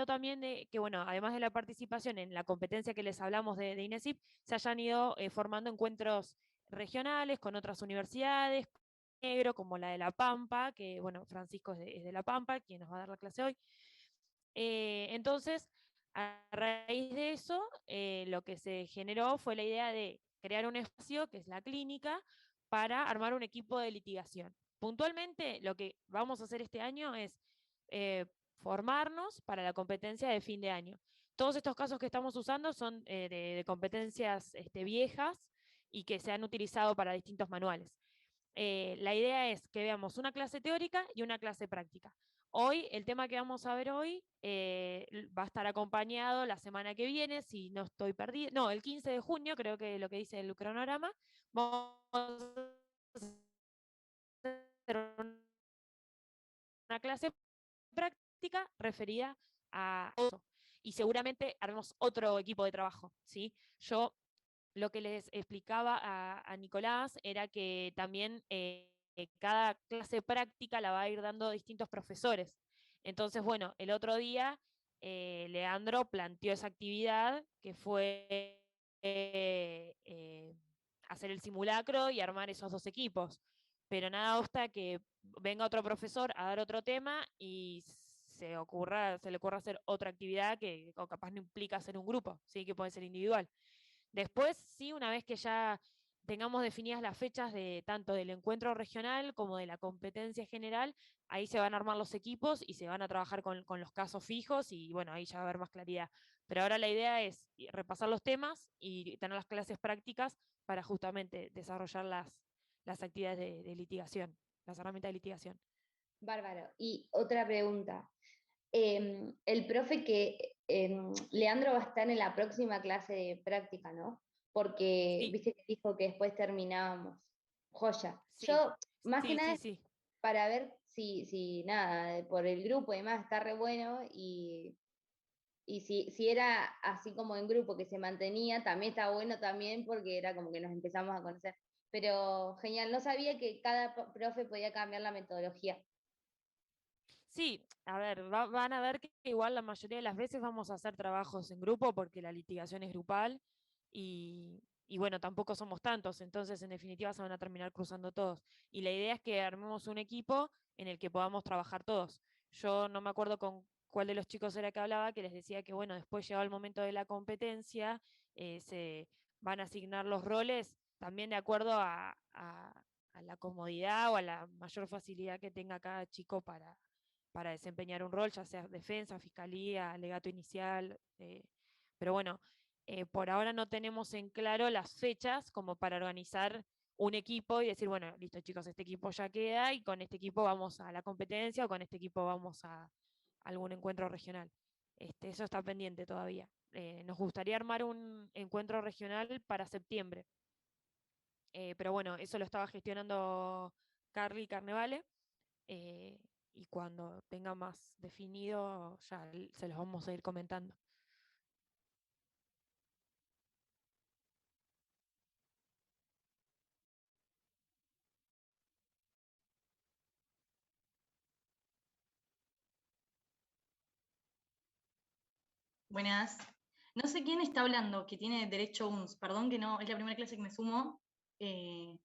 generó también que, bueno, además de la participación en la competencia que les hablamos de INESIP, se hayan ido formando encuentros regionales con otras universidades, negro, como la de La Pampa, que bueno, Francisco es de La Pampa, quien nos va a dar la clase hoy. Entonces, a raíz de eso, lo que se generó fue la idea de crear un espacio, que es la clínica, para armar un equipo de litigación. Puntualmente, lo que vamos a hacer este año es eh, formarnos para la competencia de fin de año. Todos estos casos que estamos usando son de competencias viejas y que se han utilizado para distintos manuales. La idea es que veamos una clase teórica y una clase práctica. Hoy, el tema que vamos a ver hoy va a estar acompañado la semana que viene, si no estoy perdida, no, el 15 de junio, creo que lo que dice el cronograma, vamos a hacer una clase práctica referida a eso. Y seguramente haremos otro equipo de trabajo, ¿sí? Yo lo que les explicaba a Nicolás era que también cada clase práctica la va a ir dando distintos profesores. Entonces, bueno, el otro día Leandro planteó esa actividad que fue hacer el simulacro y armar esos dos equipos. Pero nada obsta que venga otro profesor a dar otro tema y se le ocurra hacer otra actividad que capaz no implica hacer un grupo, ¿sí? Que puede ser individual. Después, sí, una vez que ya tengamos definidas las fechas de tanto del encuentro regional como de la competencia general, ahí se van a armar los equipos y se van a trabajar con los casos fijos y bueno, ahí ya va a haber más claridad. Pero ahora la idea es repasar los temas y tener las clases prácticas para justamente desarrollar las actividades de litigación, las herramientas de litigación. Bárbaro. Y otra pregunta. El profe que Leandro va a estar en la próxima clase de práctica, ¿no? Porque Sí, viste que dijo que después terminábamos. Joya. sí, Yo, más que sí, nada, sí, sí. para ver si nada, por el grupo y demás está re bueno y si era así como en grupo que se mantenía, también está bueno también porque era como que nos empezamos a conocer. Pero genial, no sabía que cada profe podía cambiar la metodología. Sí, a ver, van a ver que igual la mayoría de las veces vamos a hacer trabajos en grupo porque la litigación es grupal y bueno, tampoco somos tantos, entonces en definitiva se van a terminar cruzando todos. Y la idea es que armemos un equipo en el que podamos trabajar todos. Yo no me acuerdo con cuál de los chicos era que hablaba, que les decía que bueno, después llegado el momento de la competencia, se van a asignar los roles también de acuerdo a la comodidad o a la mayor facilidad que tenga cada chico para desempeñar un rol, ya sea defensa, fiscalía, alegato inicial. Pero bueno, por ahora no tenemos en claro las fechas como para organizar un equipo y decir, bueno, listo chicos, este equipo ya queda y con este equipo vamos a la competencia o con este equipo vamos a algún encuentro regional. Eso está pendiente todavía. Nos gustaría armar un encuentro regional para septiembre. Pero bueno, eso lo estaba gestionando Carly Carnevale. eh, y cuando tenga más definido ya se los vamos a ir comentando. Buenas. No sé quién está hablando, que tiene derecho UNS. Perdón que no, es la primera clase que me sumo. Eh,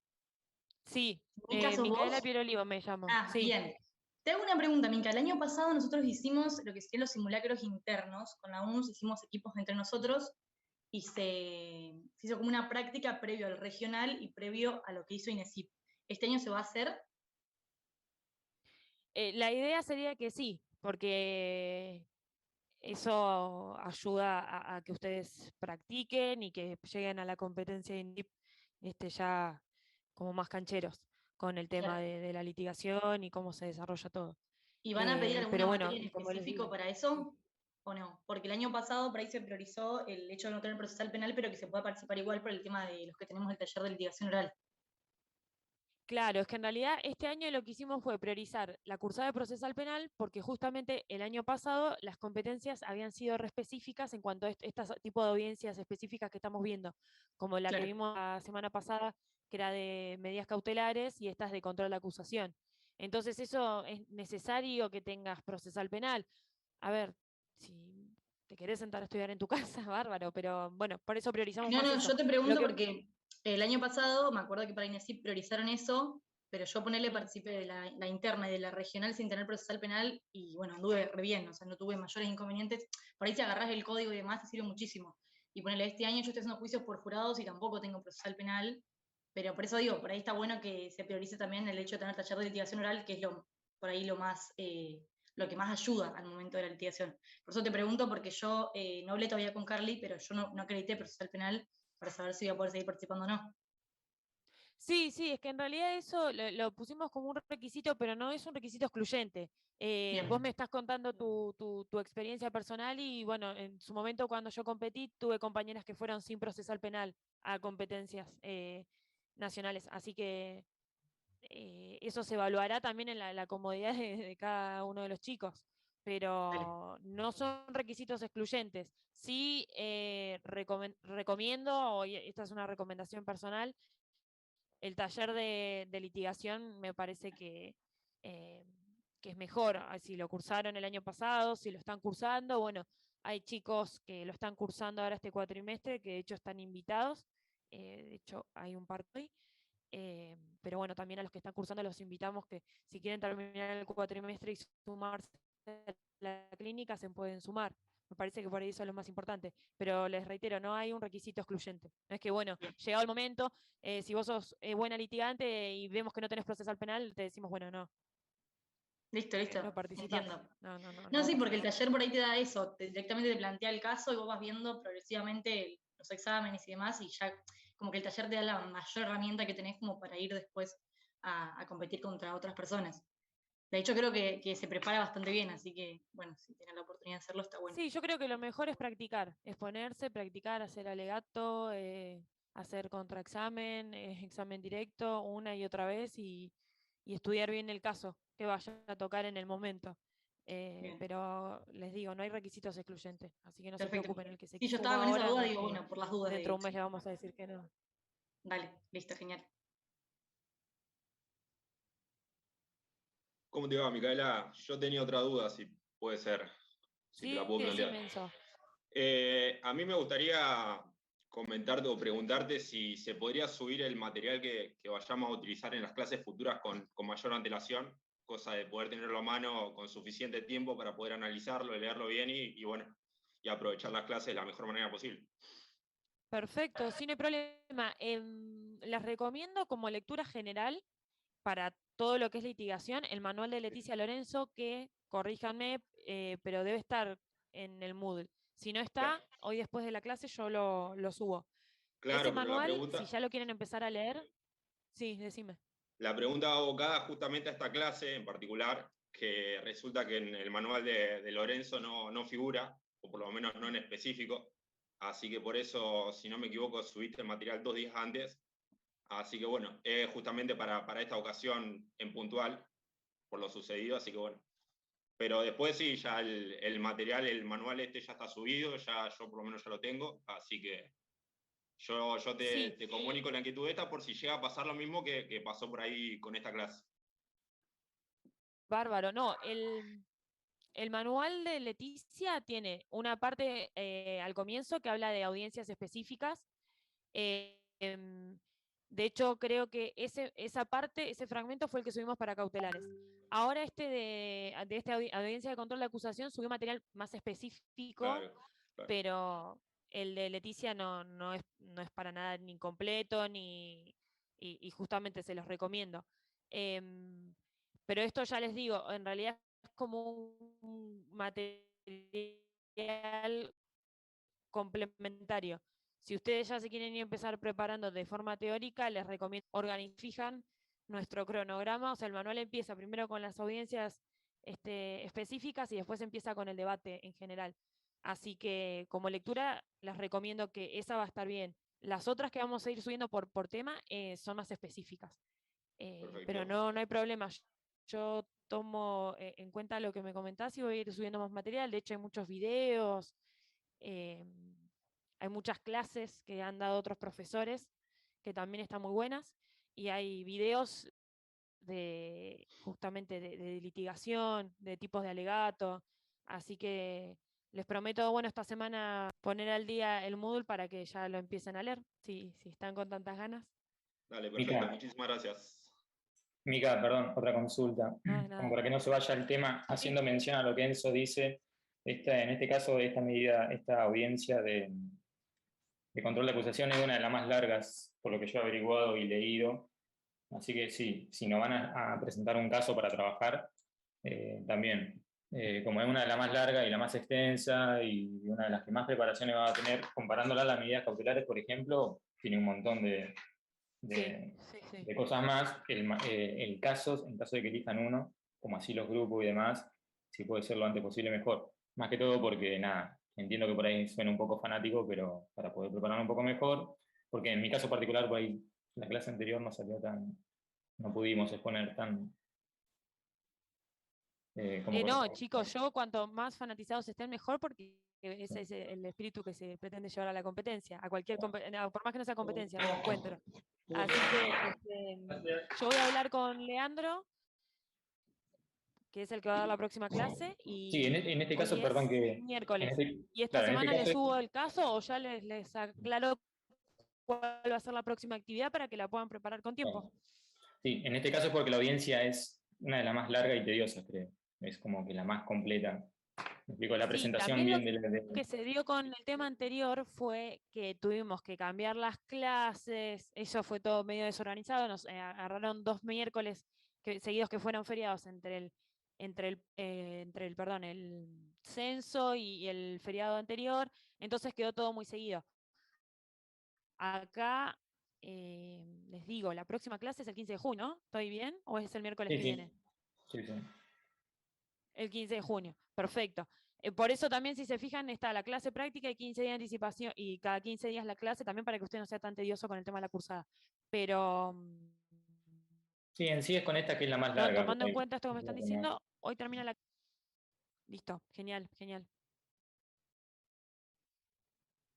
Sí, Mica, ¿sos Micaela vos? Pierolivo me llamo. Ah, Sí, bien. Te hago una pregunta, Mica. El año pasado nosotros hicimos lo que serían los simulacros internos. Con la UNS hicimos equipos entre nosotros y se hizo como una práctica previo al regional y previo a lo que hizo INESIP. ¿Este año se va a hacer? la idea sería que sí, porque eso ayuda a que ustedes practiquen y que lleguen a la competencia de INDIP ya como más cancheros con el tema Claro. de la litigación y cómo se desarrolla todo. ¿Y van a pedir alguna Pero bueno, materia en como les específico digo. para eso? ¿O no? Porque el año pasado por ahí se priorizó el hecho de no tener procesal penal, pero que se pueda participar igual por el tema de los que tenemos el taller de litigación oral. Claro, es que en realidad este año lo que hicimos fue priorizar la cursada de procesal penal porque justamente el año pasado las competencias habían sido re específicas en cuanto a este tipo de audiencias específicas que estamos viendo, como la que Claro. vimos la semana pasada, que era de medidas cautelares y estas de control de acusación. Entonces eso es necesario que tengas procesal penal. A ver, si te querés sentar a estudiar en tu casa, bárbaro, pero bueno, por eso priorizamos No, más no, eso. yo te Lo pregunto que, porque el año pasado me acuerdo que para INESIP priorizaron eso, pero yo ponele participé de la interna y de la regional sin tener procesal penal y bueno, anduve re bien, o sea, no tuve mayores inconvenientes. Por ahí si agarrás el código y demás te sirve muchísimo. Y ponele, este año yo estoy haciendo juicios por jurados y tampoco tengo procesal penal, pero por eso digo, por ahí está bueno que se priorice también el hecho de tener taller de litigación oral, que es por ahí lo más, lo que más ayuda al momento de la litigación. Por eso te pregunto, porque yo no hablé todavía con Carly, pero yo no acredité procesal penal para saber si voy a poder seguir participando o no. sí, sí, es que en realidad eso lo pusimos como un requisito, pero no es un requisito excluyente. Vos Bien, me estás contando tu experiencia personal y bueno, en su momento cuando yo competí tuve compañeras que fueron sin procesal penal a competencias nacionales, así que eso se evaluará también en la comodidad de cada uno de los chicos, dale. pero no son requisitos excluyentes. Sí recomiendo, y esta es una recomendación personal, el taller de litigación me parece eh, que es mejor. Si lo cursaron el año pasado, si lo están cursando, bueno, hay chicos que lo están cursando ahora este cuatrimestre, que de hecho están invitados, de hecho hay un par hoy, pero bueno, también a los que están cursando los invitamos que si quieren terminar el cuatrimestre y sumarse a la clínica, se pueden sumar. Me parece que por ahí eso es lo más importante. Pero les reitero, no hay un requisito excluyente. No es que, bueno, Bien. llegado el momento, si vos sos buena litigante y vemos que no tenés procesal penal, te decimos, bueno, no, Listo, listo, no participás. entiendo. No, no, no, no No, va a sí, pasar porque el eso. taller por ahí te da eso, directamente te plantea el caso y vos vas viendo progresivamente los exámenes y demás, y ya como que el taller te da la mayor herramienta que tenés como para ir después a competir contra otras personas. De hecho, creo que se prepara bastante bien, así que, bueno, si tienen la oportunidad de hacerlo, está bueno. Sí, yo creo que lo mejor es practicar, exponerse, practicar, hacer alegato, hacer contraexamen, examen directo una y otra vez y estudiar bien el caso que vaya a tocar en el momento. Bien, Pero les digo, no hay requisitos excluyentes, así que no se perfecto. preocupen, el que se Sí, yo suma estaba con esa ahora duda, no es digo, que bueno, por las dudas dentro de de... un mes le vamos a decir que no. Dale, listo, genial. ¿Cómo te va, Micaela? Yo tenía otra duda, si puede ser, si te la Sí, puedo plantear. decime Enzo. A mí me gustaría comentarte o preguntarte si se podría subir el material que vayamos a utilizar en las clases futuras con mayor antelación, cosa de poder tenerlo a mano con suficiente tiempo para poder analizarlo, leerlo bien y bueno, y aprovechar las clases de la mejor manera posible. Perfecto, sin el problema. Les recomiendo como lectura general para todo lo que es litigación, el manual de Leticia Lorenzo, que, corríjanme, pero debe estar en el Moodle. Si no Claro, está, hoy después de la clase yo lo subo. Ese claro, pero manual, si ya lo quieren empezar a leer, sí, decime. la pregunta va abocada justamente a esta clase en particular, que resulta que en el manual de Lorenzo no figura, o por lo menos no en específico, así que por eso, si no me equivoco, subiste el material 2 días antes, así que bueno, es justamente para esta ocasión en puntual, por lo sucedido, así que bueno. Pero después sí, ya el material, el manual este ya está subido, ya yo por lo menos ya lo tengo, así que yo Sí, te comunico la inquietud esta por si llega a pasar lo mismo que pasó por ahí con esta clase. bárbaro. No, el manual de Leticia tiene una parte al comienzo que habla de audiencias específicas. De hecho, creo que esa parte, ese fragmento fue el que subimos para cautelares. Ahora de esta audiencia de control de acusación subió material más específico, Claro, claro. pero el de Leticia no es para nada ni completo, y justamente se los recomiendo. Em, pero esto ya les digo, en realidad es como un material complementario. Si ustedes ya se quieren ir a empezar preparando de forma teórica, les recomiendo fijan nuestro cronograma, o sea, el manual empieza primero con las audiencias específicas y después empieza con el debate en general. Así que como lectura les recomiendo que esa va a estar bien. Las otras que vamos a ir subiendo por tema son más específicas. Pero Perfecto. no hay problema. Yo tomo en cuenta lo que me comentás y voy a ir subiendo más material. De hecho, hay muchos videos, eh, hay muchas clases que han dado otros profesores que también están muy buenas y hay videos justamente de litigación, de tipos de alegato, así que les prometo, bueno, esta semana poner al día el Moodle para que ya lo empiecen a leer, si están con tantas ganas. Dale, perfecto, Mica, muchísimas gracias. Mica, perdón, otra consulta. No, de nada. Como para que no se vaya el tema, haciendo mención a lo que Enzo dice, en este caso, esta medida, esta audiencia de control de acusación es una de las más largas, por lo que yo he averiguado y leído. Así que sí, si nos van a presentar un caso para trabajar, también, como es una de las más largas y la más extensa y una de las que más preparaciones va a tener, comparándola a las medidas cautelares, por ejemplo, tiene un montón de cosas más. El caso, en caso de que elijan uno, como así los grupos y demás, si puede ser lo antes posible mejor. Más que todo porque, nada, entiendo que por ahí suena un poco fanático, pero para poder preparar un poco mejor, porque en mi caso particular, por ahí la clase anterior no salió tan, no pudimos exponer tan... No, chicos, yo cuanto más fanatizados estén mejor, porque ese es el espíritu que se pretende llevar a la competencia, a cualquier no, por más que no sea competencia, un encuentro. Así que yo voy a hablar con Leandro, que es el que va a dar la próxima clase, y sí, en este caso, hoy perdón es que... miércoles. Y esta claro, semana en este les caso, subo el caso o ya les aclaro cuál va a ser la próxima actividad para que la puedan preparar con tiempo. sí, en este caso es porque la audiencia es una de las más largas y tediosas, creo. Es como que la más completa. Me explico, la Sí, presentación también bien lo que se dio con el tema anterior fue que tuvimos que cambiar las clases, eso fue todo medio desorganizado, nos agarraron 2 miércoles seguidos que fueron feriados perdón, el censo y el feriado anterior, entonces quedó todo muy seguido. Acá, les digo, la próxima clase es el 15 de junio, ¿no? ¿Estoy bien? ¿O es el miércoles Sí, que sí. viene? Sí, sí. El 15 de junio, perfecto. Por eso también, si se fijan, está la clase práctica y 15 días de anticipación, y cada 15 días la clase, también para que usted no sea tan tedioso con el tema de la cursada. Pero, Sí, en sí es con esta que es la más no, larga. tomando en Porque cuenta esto que me están diciendo, hoy termina la... Listo, genial, genial.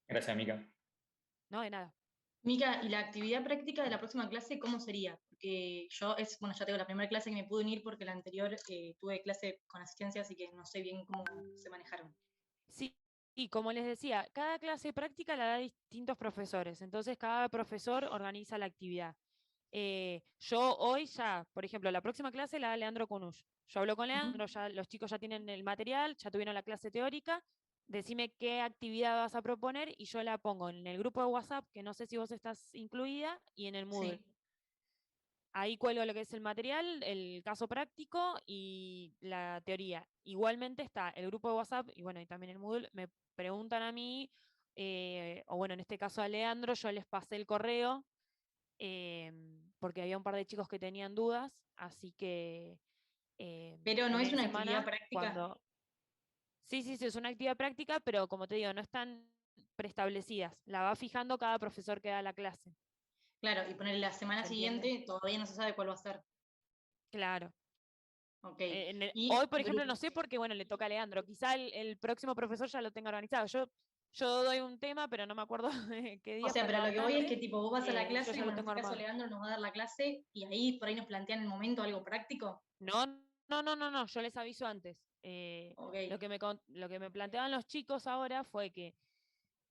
Gracias, Mica. No, de nada. Mica, ¿y la actividad práctica de la próxima clase cómo sería? Porque yo bueno, ya tengo la primera clase que me pude unir porque la anterior tuve clase con asistencia, así que no sé bien cómo se manejaron. Sí, y como les decía, cada clase práctica la da distintos profesores, entonces cada profesor organiza la actividad. Yo hoy ya, por ejemplo, la próxima clase la da Leandro Conush. Yo hablo con Leandro, ya los chicos ya tienen el material, ya tuvieron la clase teórica, decime qué actividad vas a proponer y yo la pongo en el grupo de WhatsApp, que no sé si vos estás incluida, y en el Moodle. Sí. Ahí cuelgo lo que es el material, el caso práctico y la teoría. Igualmente está el grupo de WhatsApp y bueno, y también el Moodle. Me preguntan a mí, o bueno, en este caso a Leandro, yo les pasé el correo porque había un par de chicos que tenían dudas, así que... Pero no en es esta una semana, actividad práctica. Sí, sí, sí, es una actividad práctica, pero como te digo, no están preestablecidas. La va fijando cada profesor que da la clase. Claro, y ponerle la semana ¿Se entiende? siguiente todavía no se sabe cuál va a ser. Claro. Ok. Hoy, por ejemplo, no sé porque, bueno, le toca a Leandro. Quizá el próximo profesor ya lo tenga organizado. Yo doy un tema, pero no me acuerdo de qué O día sea, pero lo que voy es que tipo vos vas a la yo clase, ya lo bueno, en tengo este caso armado. Leandro nos va a dar la clase y ahí por ahí nos plantean en el momento algo práctico. No, no, yo les aviso antes. Ok. Lo que me planteaban los chicos ahora fue que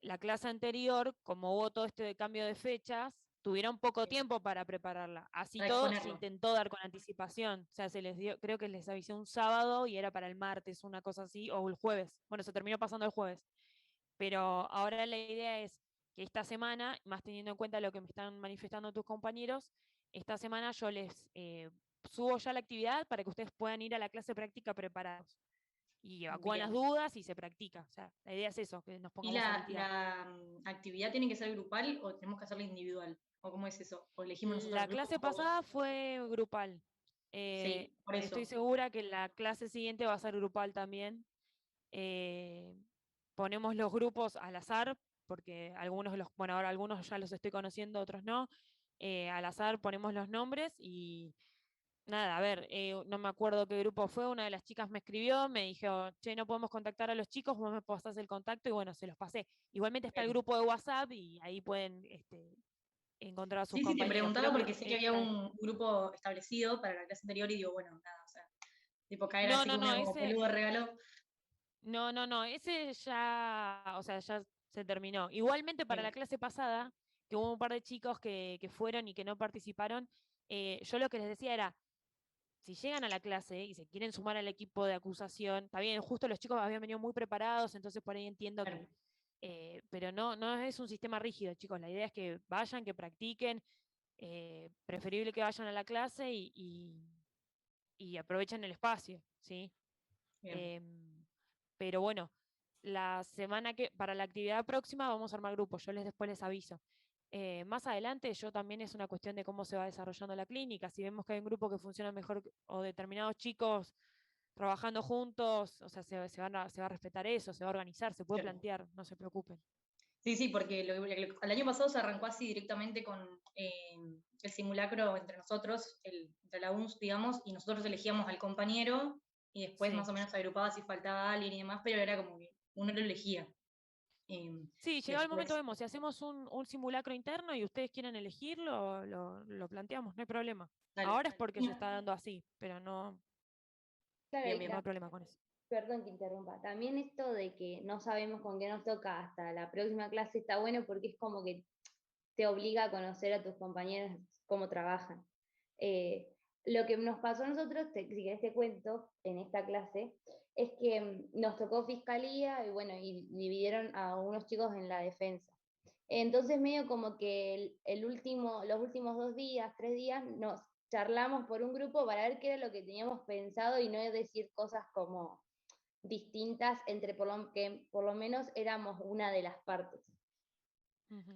la clase anterior, como hubo todo este cambio de fechas, tuvieron poco Sí. tiempo para prepararla. Así Para todo se exponerlo. intentó dar con anticipación. O sea, se les dio, creo que les avisé un sábado y era para el martes, una cosa así, o el jueves. Bueno, se terminó pasando el jueves. Pero ahora la idea es que esta semana, más teniendo en cuenta lo que me están manifestando tus compañeros, esta semana yo les subo ya la actividad para que ustedes puedan ir a la clase práctica preparados. Y evacúan las Bien. dudas y se practica. O sea, la idea es eso, que nos ¿Y pongamos a litigar. la actividad tiene que ser grupal o tenemos que hacerla individual? ¿O cómo es eso? ¿O elegimos nosotros La el grupo clase todos? pasada fue grupal. Sí, por eso. Estoy segura que la clase siguiente va a ser grupal también. Ponemos los grupos al azar, porque bueno, ahora algunos ya los estoy conociendo, otros no. Al azar ponemos los nombres y nada, a ver, no me acuerdo qué grupo fue, una de las chicas me escribió, me dijo, che, no podemos contactar a los chicos, vos me pasás el contacto y bueno, se los pasé. Igualmente está el Bien. grupo de WhatsApp y ahí pueden encontrar a sus Sí, sí, te compañeros. preguntaba Creo que porque sé que había un grupo establecido para la clase anterior y digo, bueno, nada, o sea, tipo caer así como no, medio como ese, peludo regalo. No, ese ya, o sea, ya se terminó. Igualmente para la Bien. clase pasada, que hubo un par de chicos que fueron y que no participaron, yo lo que les decía era, si llegan a la clase y se quieren sumar al equipo de acusación, está bien, justo los chicos habían venido muy preparados, entonces por ahí entiendo Claro. pero no es un sistema rígido, chicos. La idea es que vayan, que practiquen, preferible que vayan a la clase y aprovechen el espacio, ¿sí? Bien. Pero bueno, para la actividad próxima vamos a armar grupos, después les aviso. Más adelante yo también es una cuestión de cómo se va desarrollando la clínica, si vemos que hay un grupo que funciona mejor o determinados chicos trabajando juntos, o sea, se va a respetar eso, se va a organizar, se puede Claro. plantear, no se preocupen. Sí, porque el año pasado se arrancó así directamente con el simulacro entre nosotros, entre la UNS, digamos, y nosotros elegíamos al compañero y después Sí. más o menos agrupaba si faltaba alguien y demás, pero era como que uno lo elegía. Sí, llegado el momento Después, vemos, si hacemos un simulacro interno y ustedes quieren elegirlo, lo planteamos, no hay problema. dale. Ahora es porque se está dando así, pero no, Claro, Bien, y bien. no hay problema con eso. perdón que interrumpa, también esto de que no sabemos con qué nos toca hasta la próxima clase está bueno porque es como que te obliga a conocer a tus compañeros cómo trabajan. Lo que nos pasó a nosotros, si querés te cuento, en esta clase, es que nos tocó fiscalía y bueno, y dividieron a unos chicos en la defensa. Entonces medio como que los últimos 2 días, 3 días, nos charlamos por un grupo para ver qué era lo que teníamos pensado y no decir cosas como distintas entre que por lo menos éramos una de las partes. Ujú.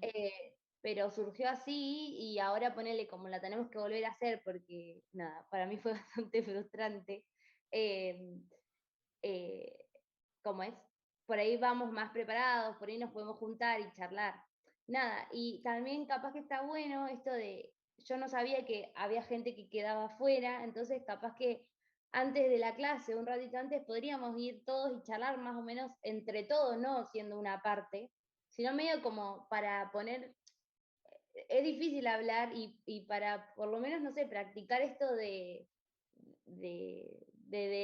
Pero surgió así y ahora ponele como la tenemos que volver a hacer porque, nada, para mí fue bastante frustrante. Eh, eh, ¿Cómo es? Por ahí vamos más preparados, por ahí nos podemos juntar y charlar. Nada, y también capaz que está bueno esto de, yo no sabía que había gente que quedaba afuera, entonces capaz que antes de la clase, un ratito antes, podríamos ir todos y charlar más o menos entre todos, no siendo una parte, sino medio como para poner, es difícil hablar y para por lo menos, no sé, practicar esto de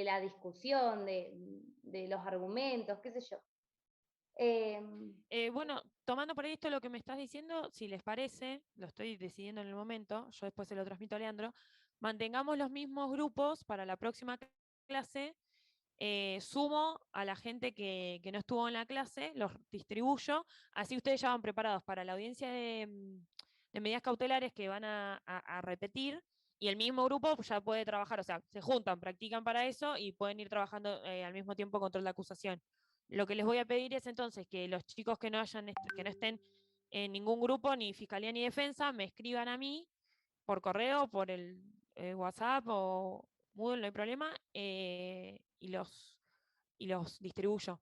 la discusión, de los argumentos, qué sé yo. Bueno, tomando por ahí esto lo que me estás diciendo, si les parece, lo estoy decidiendo en el momento, yo después se lo transmito a Leandro, mantengamos los mismos grupos para la próxima clase, sumo a la gente que no estuvo en la clase, los distribuyo, así ustedes ya van preparados para la audiencia de medidas cautelares que van a repetir, y el mismo grupo ya puede trabajar, o sea, se juntan, practican para eso y pueden ir trabajando al mismo tiempo control de acusación. Lo que les voy a pedir es entonces que los chicos que no estén en ningún grupo, ni fiscalía ni defensa, me escriban a mí por correo, por el WhatsApp o Moodle, no hay problema, y los distribuyo.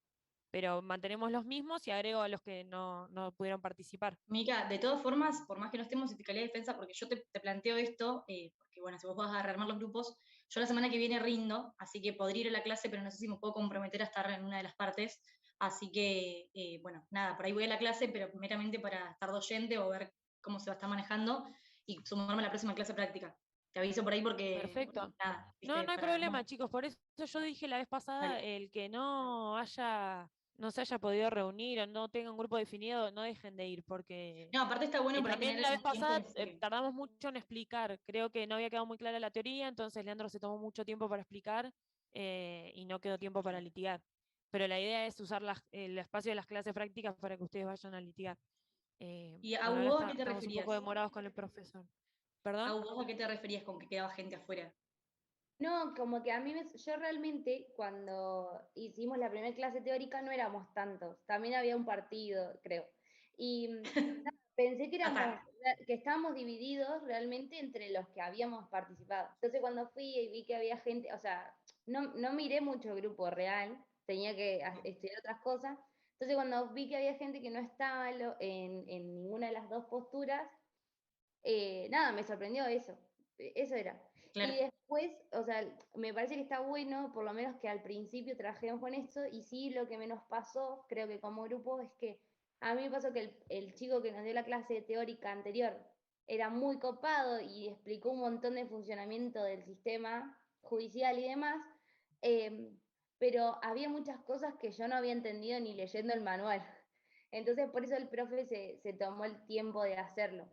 Pero mantenemos los mismos y agrego a los que no pudieron participar. Mica, de todas formas, por más que no estemos en fiscalía de defensa, porque yo te planteo esto, porque bueno, si vos vas a rearmar los grupos, yo la semana que viene rindo, así que podría ir a la clase, pero no sé si me puedo comprometer a estar en una de las partes. Así que, bueno, nada, por ahí voy a la clase, pero meramente para estar de oyente o ver cómo se va a estar manejando y sumarme a la próxima clase práctica. Te aviso por ahí porque, Perfecto. nada, No, viste, no hay para, problema, chicos. Por eso yo dije la vez pasada, dale. el que no se haya podido reunir o no tenga un grupo definido, no dejen de ir, porque No, aparte está bueno por ahí también tener la vez un tiempo pasada en serio. tardamos mucho en explicar. Creo que no había quedado muy clara la teoría, entonces Leandro se tomó mucho tiempo para explicar y no quedó tiempo para litigar. Pero la idea es usar el espacio de las clases prácticas para que ustedes vayan a litigar. ¿Y a Bueno, ahora vos a qué te estamos un referías? poco demorados con el profesor. ¿A ¿Perdón? vos a qué te referías con que quedaba gente afuera? No, como que a mí, yo realmente cuando hicimos la primera clase teórica no éramos tantos, también había un partido, creo. Y nada, pensé que estábamos divididos realmente entre los que habíamos participado. Entonces cuando fui y vi que había gente, o sea, no miré mucho el grupo real, tenía que estudiar otras cosas. Entonces cuando vi que había gente que no estaba en ninguna de las dos posturas, nada, me sorprendió eso. Eso era. Claro. Y después, o sea, me parece que está bueno, por lo menos que al principio trabajemos con esto, y sí, lo que menos pasó, creo que como grupo, es que a mí me pasó que el chico que nos dio la clase teórica anterior era muy copado y explicó un montón de funcionamiento del sistema judicial y demás, pero había muchas cosas que yo no había entendido ni leyendo el manual. Entonces por eso el profe se tomó el tiempo de hacerlo,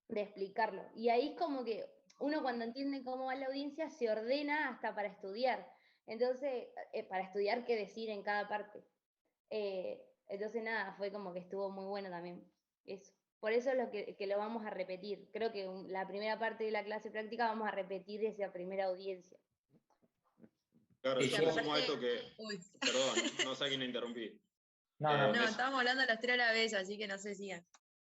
de explicarlo. Y ahí es como que uno cuando entiende cómo va la audiencia se ordena hasta para estudiar. Entonces, para estudiar qué decir en cada parte. Entonces nada, fue como que estuvo muy bueno también. Eso. Por eso es lo que lo vamos a repetir. Creo que la primera parte de la clase práctica vamos a repetir esa primera audiencia. Claro, Y yo yo- me sumo a esto que, Uy. perdón, no sé a quién interrumpí. No, No, Me- estábamos hablando de las tres a la vez, así que no sé si.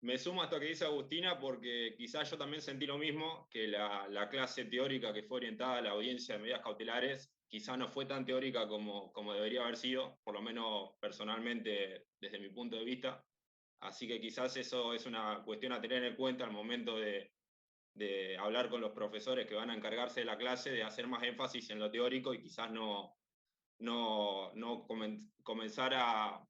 Me sumo a esto que dice Agustina porque quizás yo también sentí lo mismo, que la clase teórica que fue orientada a la audiencia de medidas cautelares quizás no fue tan teórica como debería haber sido, por lo menos personalmente desde mi punto de vista. Así que quizás eso es una cuestión a tener en cuenta al momento de hablar con los profesores que van a encargarse de la clase, de hacer más énfasis en lo teórico y quizás no comenzar a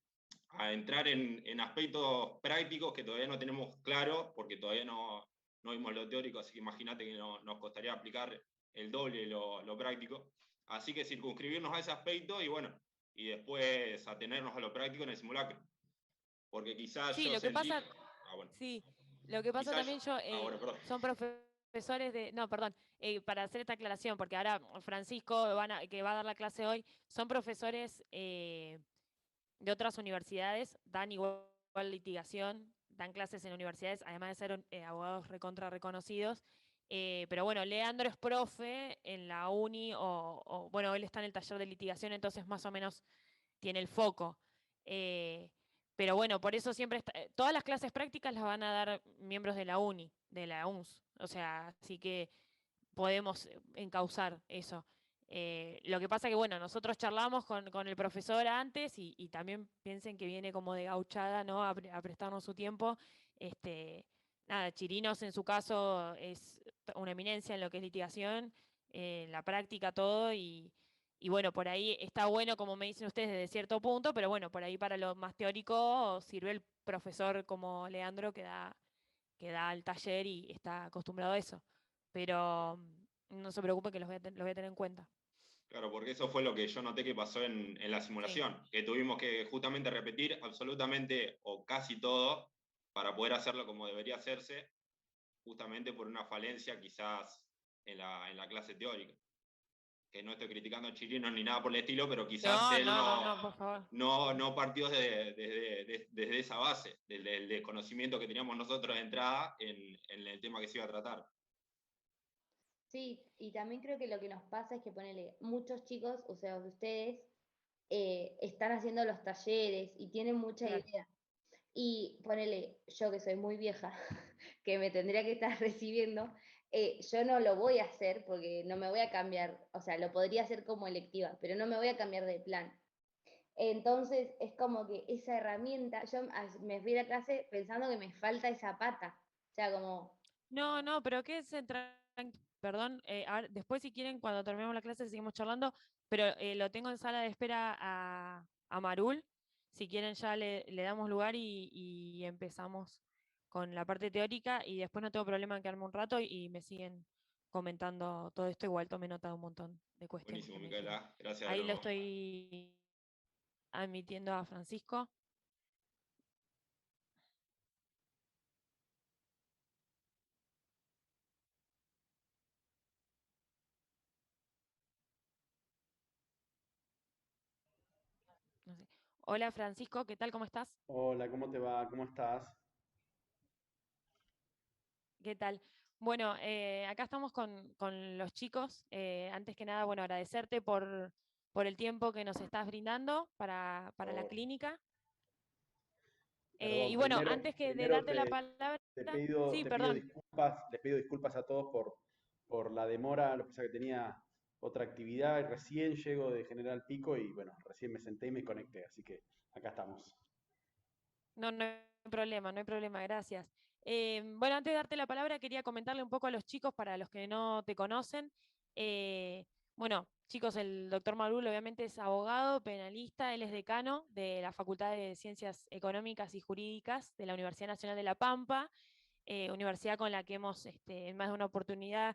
entrar en aspectos prácticos que todavía no tenemos claro, porque todavía no vimos lo teórico, así que imagínate que nos costaría aplicar el doble lo práctico. Así que circunscribirnos a ese aspecto y bueno, y después atenernos a lo práctico en el simulacro. Porque quizás Sí, yo lo que sentí... pasa, bueno, sí, lo que pasa quizás... también bueno, perdón. son profesores de, no, perdón, para hacer esta aclaración, porque ahora Francisco que va a dar la clase hoy, son profesores de otras universidades, dan igual litigación, dan clases en universidades, además de ser abogados recontra reconocidos. Pero bueno, Leandro es profe en la uni, bueno, él está en el taller de litigación, entonces más o menos tiene el foco. Pero bueno, por eso siempre todas las clases prácticas las van a dar miembros de la uni, de la UNS. O sea, así que podemos encauzar eso. Lo que pasa que, bueno, nosotros charlamos con el profesor antes y también piensen que viene como de gauchada, ¿no? A prestarnos su tiempo. Nada, Chirinos en su caso es una eminencia en lo que es litigación, en la práctica todo y bueno, por ahí está bueno, como me dicen ustedes, desde cierto punto, pero bueno, por ahí para lo más teórico sirve el profesor como Leandro que da el taller y está acostumbrado a eso. Pero no se preocupe que los voy a tener en cuenta. Claro, porque eso fue lo que yo noté que pasó en la simulación, que tuvimos que justamente repetir absolutamente o casi todo para poder hacerlo como debería hacerse, justamente por una falencia quizás en la clase teórica. Que no estoy criticando a Chirinos ni nada por el estilo, pero quizás él No, por favor. no partió desde esa base, del desconocimiento que teníamos nosotros de entrada en el tema que se iba a tratar. Sí, y también creo que lo que nos pasa es que ponele, muchos chicos, o sea, ustedes, están haciendo los talleres y tienen mucha Claro. idea. Y ponele, yo que soy muy vieja, que me tendría que estar recibiendo, yo no lo voy a hacer porque no me voy a cambiar, o sea, lo podría hacer como electiva, pero no me voy a cambiar de plan. Entonces es como que esa herramienta, yo me fui a la clase pensando que me falta esa pata, o sea, como, No, pero quédense perdón, después si quieren, cuando terminemos la clase seguimos charlando, pero lo tengo en sala de espera a Marul. Si quieren ya le damos lugar y empezamos con la parte teórica y después no tengo problema en quedarme un rato y me siguen comentando todo esto. Igual tomé nota de un montón de cuestiones Buenísimo, que me dijeron. Micaela. Gracias de Ahí lo nuevo. estoy admitiendo a Francisco. No sé. Hola Francisco, ¿qué tal? ¿Cómo estás? Hola, ¿cómo te va? ¿Cómo estás? ¿Qué tal? Bueno, acá estamos con los chicos. Antes que nada, bueno, agradecerte por el tiempo que nos estás brindando para la Por- clínica. Y Perdón, bueno, antes que de primero darte la palabra, sí, te pido perdón. disculpas, les pido disculpas a todos por la demora, lo que pasa que tenía otra actividad y recién llego de General Pico y bueno, recién me senté y me conecté, así que acá estamos. No hay problema, no hay problema, gracias. Bueno, antes de darte la palabra, quería comentarle un poco a los chicos, para los que no te conocen. Bueno, chicos, el doctor Marul obviamente es abogado, penalista, él es decano de la Facultad de Ciencias Económicas y Jurídicas de la Universidad Nacional de La Pampa, universidad con la que hemos en más de una oportunidad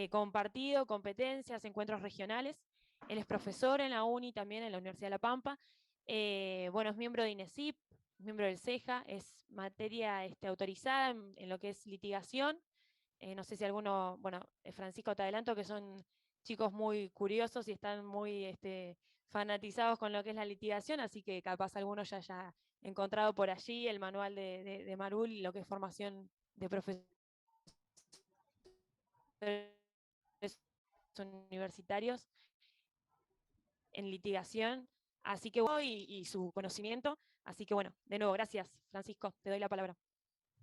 compartido competencias, encuentros regionales. Él es profesor en la UNI, también en la Universidad de La Pampa. Bueno, es miembro de INESIP, miembro del CEJA, es materia autorizada en lo que es litigación. No sé si alguno, bueno, Francisco, te adelanto que son chicos muy curiosos y están muy fanatizados con lo que es la litigación, así que capaz alguno ya haya encontrado por allí el manual de Marul y lo que es formación de profesores universitarios en litigación, así que y su conocimiento. Así que bueno, de nuevo, gracias, Francisco, te doy la palabra.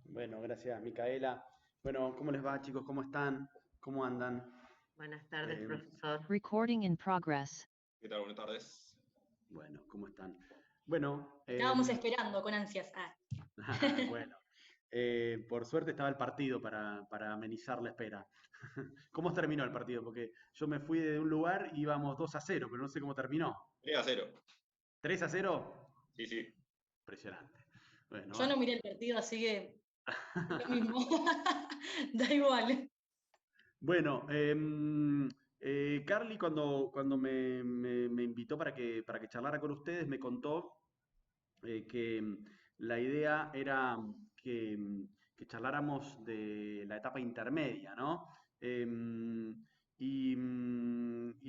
Bueno, gracias, Micaela. Bueno, ¿cómo les va, chicos? ¿Cómo están? ¿Cómo andan? Buenas tardes, Eh, profesor. Recording in progress. ¿Qué tal? Buenas tardes. Bueno, ¿cómo están? Bueno, Estábamos esperando con ansias. bueno, por suerte estaba el partido para amenizar la espera. ¿Cómo terminó el partido? Porque yo me fui de un lugar y íbamos 2-0, pero no sé cómo terminó. 3-0. ¿3-0? Sí, sí. Impresionante. Bueno, Yo no miré el partido, así que lo mismo. Da igual. Bueno, Carly cuando me invitó para que charlara con ustedes, me contó que la idea era que, que charláramos de la etapa intermedia, ¿no? Y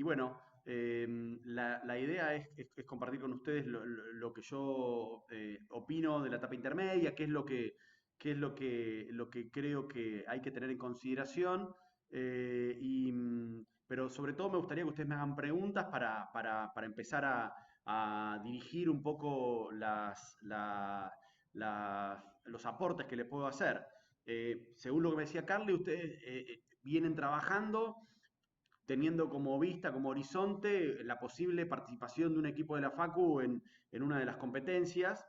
bueno, la idea es compartir con ustedes lo que yo opino de la etapa intermedia, lo que creo que hay que tener en consideración. Pero sobre todo me gustaría que ustedes me hagan preguntas para empezar a dirigir un poco los aportes que les puedo hacer. Según lo que me decía Carly, ustedes vienen trabajando teniendo como vista, como horizonte, la posible participación de un equipo de la FACU en una de las competencias.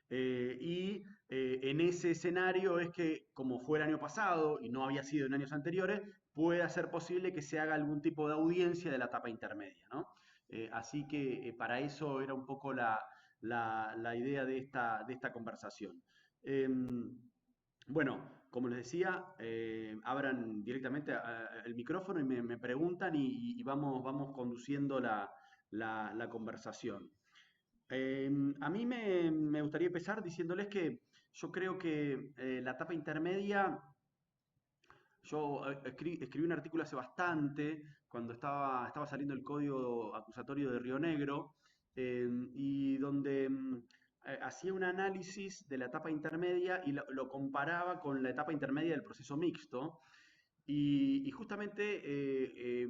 En ese escenario es que, como fue el año pasado y no había sido en años anteriores, puede ser posible que se haga algún tipo de audiencia de la etapa intermedia, ¿no? Así que para eso era un poco la idea de esta conversación. Bueno, como les decía, abran directamente el micrófono y me preguntan y vamos conduciendo la conversación. A mí me gustaría empezar diciéndoles que yo creo que la etapa intermedia, yo escribí un artículo hace bastante, cuando estaba saliendo el código acusatorio de Río Negro, y donde hacía un análisis de la etapa intermedia y lo comparaba con la etapa intermedia del proceso mixto. Y justamente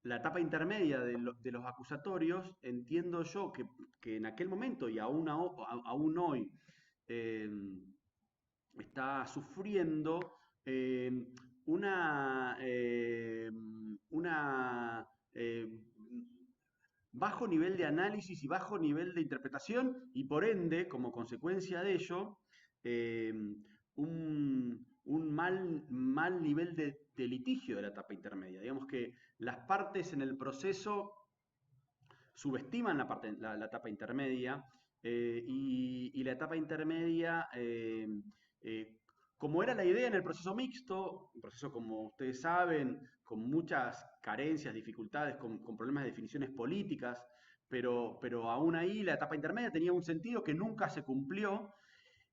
la etapa intermedia de los acusatorios, entiendo yo que en aquel momento y aún hoy eh, está sufriendo una, una bajo nivel de análisis y bajo nivel de interpretación y por ende, como consecuencia de ello, eh, un mal nivel de litigio de la etapa intermedia. Digamos que las partes en el proceso subestiman la etapa intermedia y la etapa intermedia, como era la idea en el proceso mixto, un proceso como ustedes saben, con muchas carencias, dificultades, con problemas de definiciones políticas, pero aún ahí la etapa intermedia tenía un sentido que nunca se cumplió.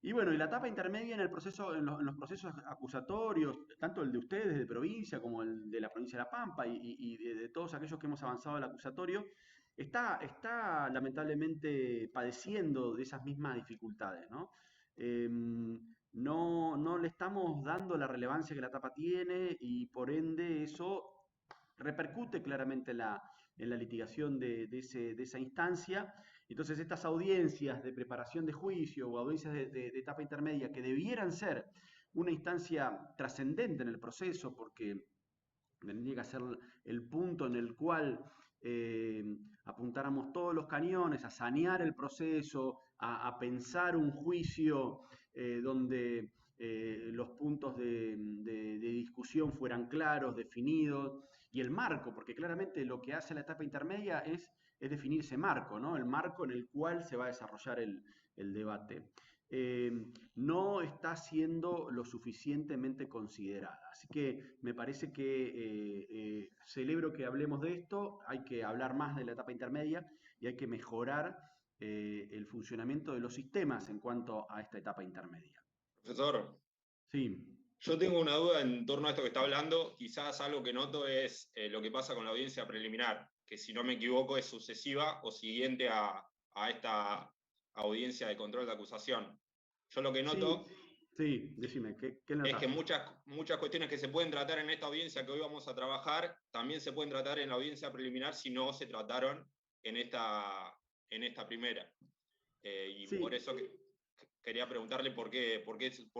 Y bueno, y la etapa intermedia en el proceso, en los procesos acusatorios, tanto el de ustedes de provincia como el de la provincia de La Pampa y de todos aquellos que hemos avanzado al acusatorio, está lamentablemente padeciendo de esas mismas dificultades, ¿no? No le estamos dando la relevancia que la etapa tiene y por ende eso repercute claramente en la litigación de esa instancia. Entonces, estas audiencias de preparación de juicio o audiencias de etapa intermedia que debieran ser una instancia trascendente en el proceso, porque tendría que ser el punto en el cual apuntáramos todos los cañones a sanear el proceso, a pensar un juicio donde los puntos de discusión fueran claros, definidos, y el marco, porque claramente lo que hace la etapa intermedia es definir ese marco, ¿no? El marco en el cual se va a desarrollar el debate. no está siendo lo suficientemente considerada. Así que me parece que celebro que hablemos de esto, hay que hablar más de la etapa intermedia y hay que mejorar el funcionamiento de los sistemas en cuanto a esta etapa intermedia. Profesor, Sí. yo tengo una duda en torno a esto que está hablando. Quizás algo que noto es lo que pasa con la audiencia preliminar, que si no me equivoco es sucesiva o siguiente a esta audiencia de control de acusación. Yo lo que noto Sí, decime, ¿qué es notas? que muchas cuestiones que se pueden tratar en esta audiencia que hoy vamos a trabajar, también se pueden tratar en la audiencia preliminar si no se trataron en esta primera. Y Sí. por eso quería preguntarle por qué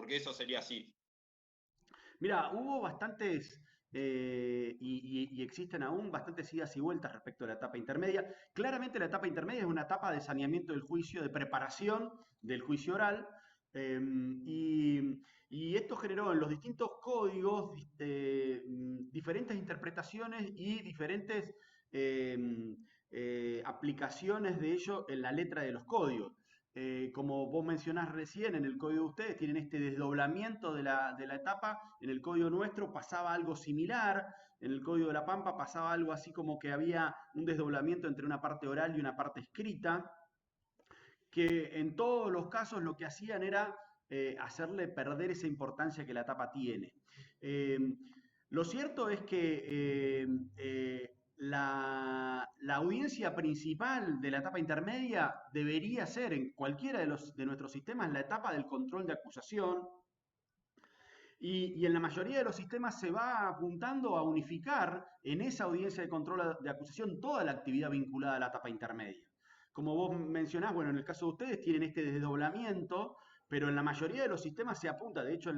eso sería así. Mira, hubo bastantes, y existen aún bastantes idas y vueltas respecto a la etapa intermedia. Claramente la etapa intermedia es una etapa de saneamiento del juicio, de preparación del juicio oral, y esto generó en los distintos códigos diferentes interpretaciones y diferentes aplicaciones de ello en la letra de los códigos. Como vos mencionás recién, en el código de ustedes tienen este desdoblamiento de la etapa, en el código nuestro pasaba algo similar, en el código de La Pampa pasaba algo así como que había un desdoblamiento entre una parte oral y una parte escrita, que en todos los casos lo que hacían era hacerle perder esa importancia que la etapa tiene. Lo cierto es que la audiencia principal de la etapa intermedia debería ser en cualquiera de nuestros sistemas la etapa del control de acusación, y en la mayoría de los sistemas se va apuntando a unificar en esa audiencia de control de acusación toda la actividad vinculada a la etapa intermedia. Como vos mencionás, bueno, en el caso de ustedes tienen este desdoblamiento, pero en la mayoría de los sistemas se apunta. De hecho, en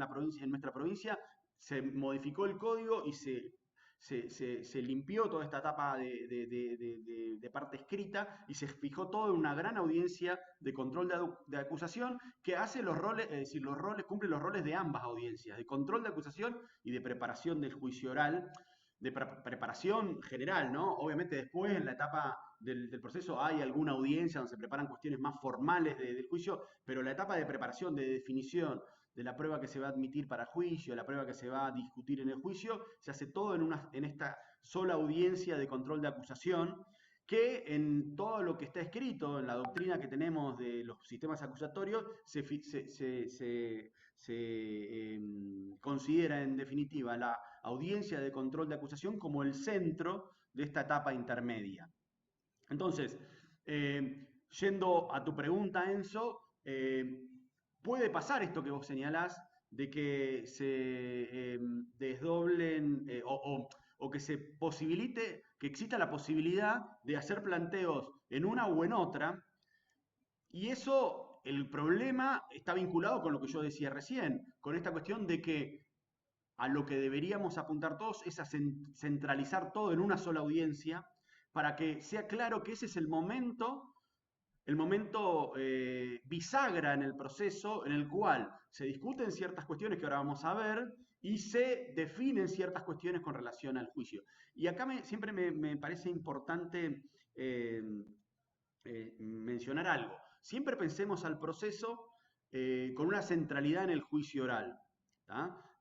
nuestra provincia se modificó el código y se limpió toda esta etapa de parte escrita y se fijó todo en una gran audiencia de control de acusación que hace los roles, es decir, cumple los roles de ambas audiencias, de control de acusación y de preparación del juicio oral, de preparación general, ¿no? Obviamente después en la etapa del proceso hay alguna audiencia donde se preparan cuestiones más formales del juicio, pero la etapa de preparación, de definición, de la prueba que se va a admitir para juicio, de la prueba que se va a discutir en el juicio, se hace todo en esta sola audiencia de control de acusación, que en todo lo que está escrito, en la doctrina que tenemos de los sistemas acusatorios, se considera en definitiva la audiencia de control de acusación como el centro de esta etapa intermedia. Entonces, yendo a tu pregunta, Enzo, puede pasar esto que vos señalás, de que se desdoblen o que se posibilite, que exista la posibilidad de hacer planteos en una o en otra, y eso, el problema está vinculado con lo que yo decía recién, con esta cuestión de que a lo que deberíamos apuntar todos es a centralizar todo en una sola audiencia, para que sea claro que ese es el momento bisagra en el proceso en el cual se discuten ciertas cuestiones que ahora vamos a ver y se definen ciertas cuestiones con relación al juicio. Y acá siempre me parece importante mencionar algo. Siempre pensemos al proceso con una centralidad en el juicio oral.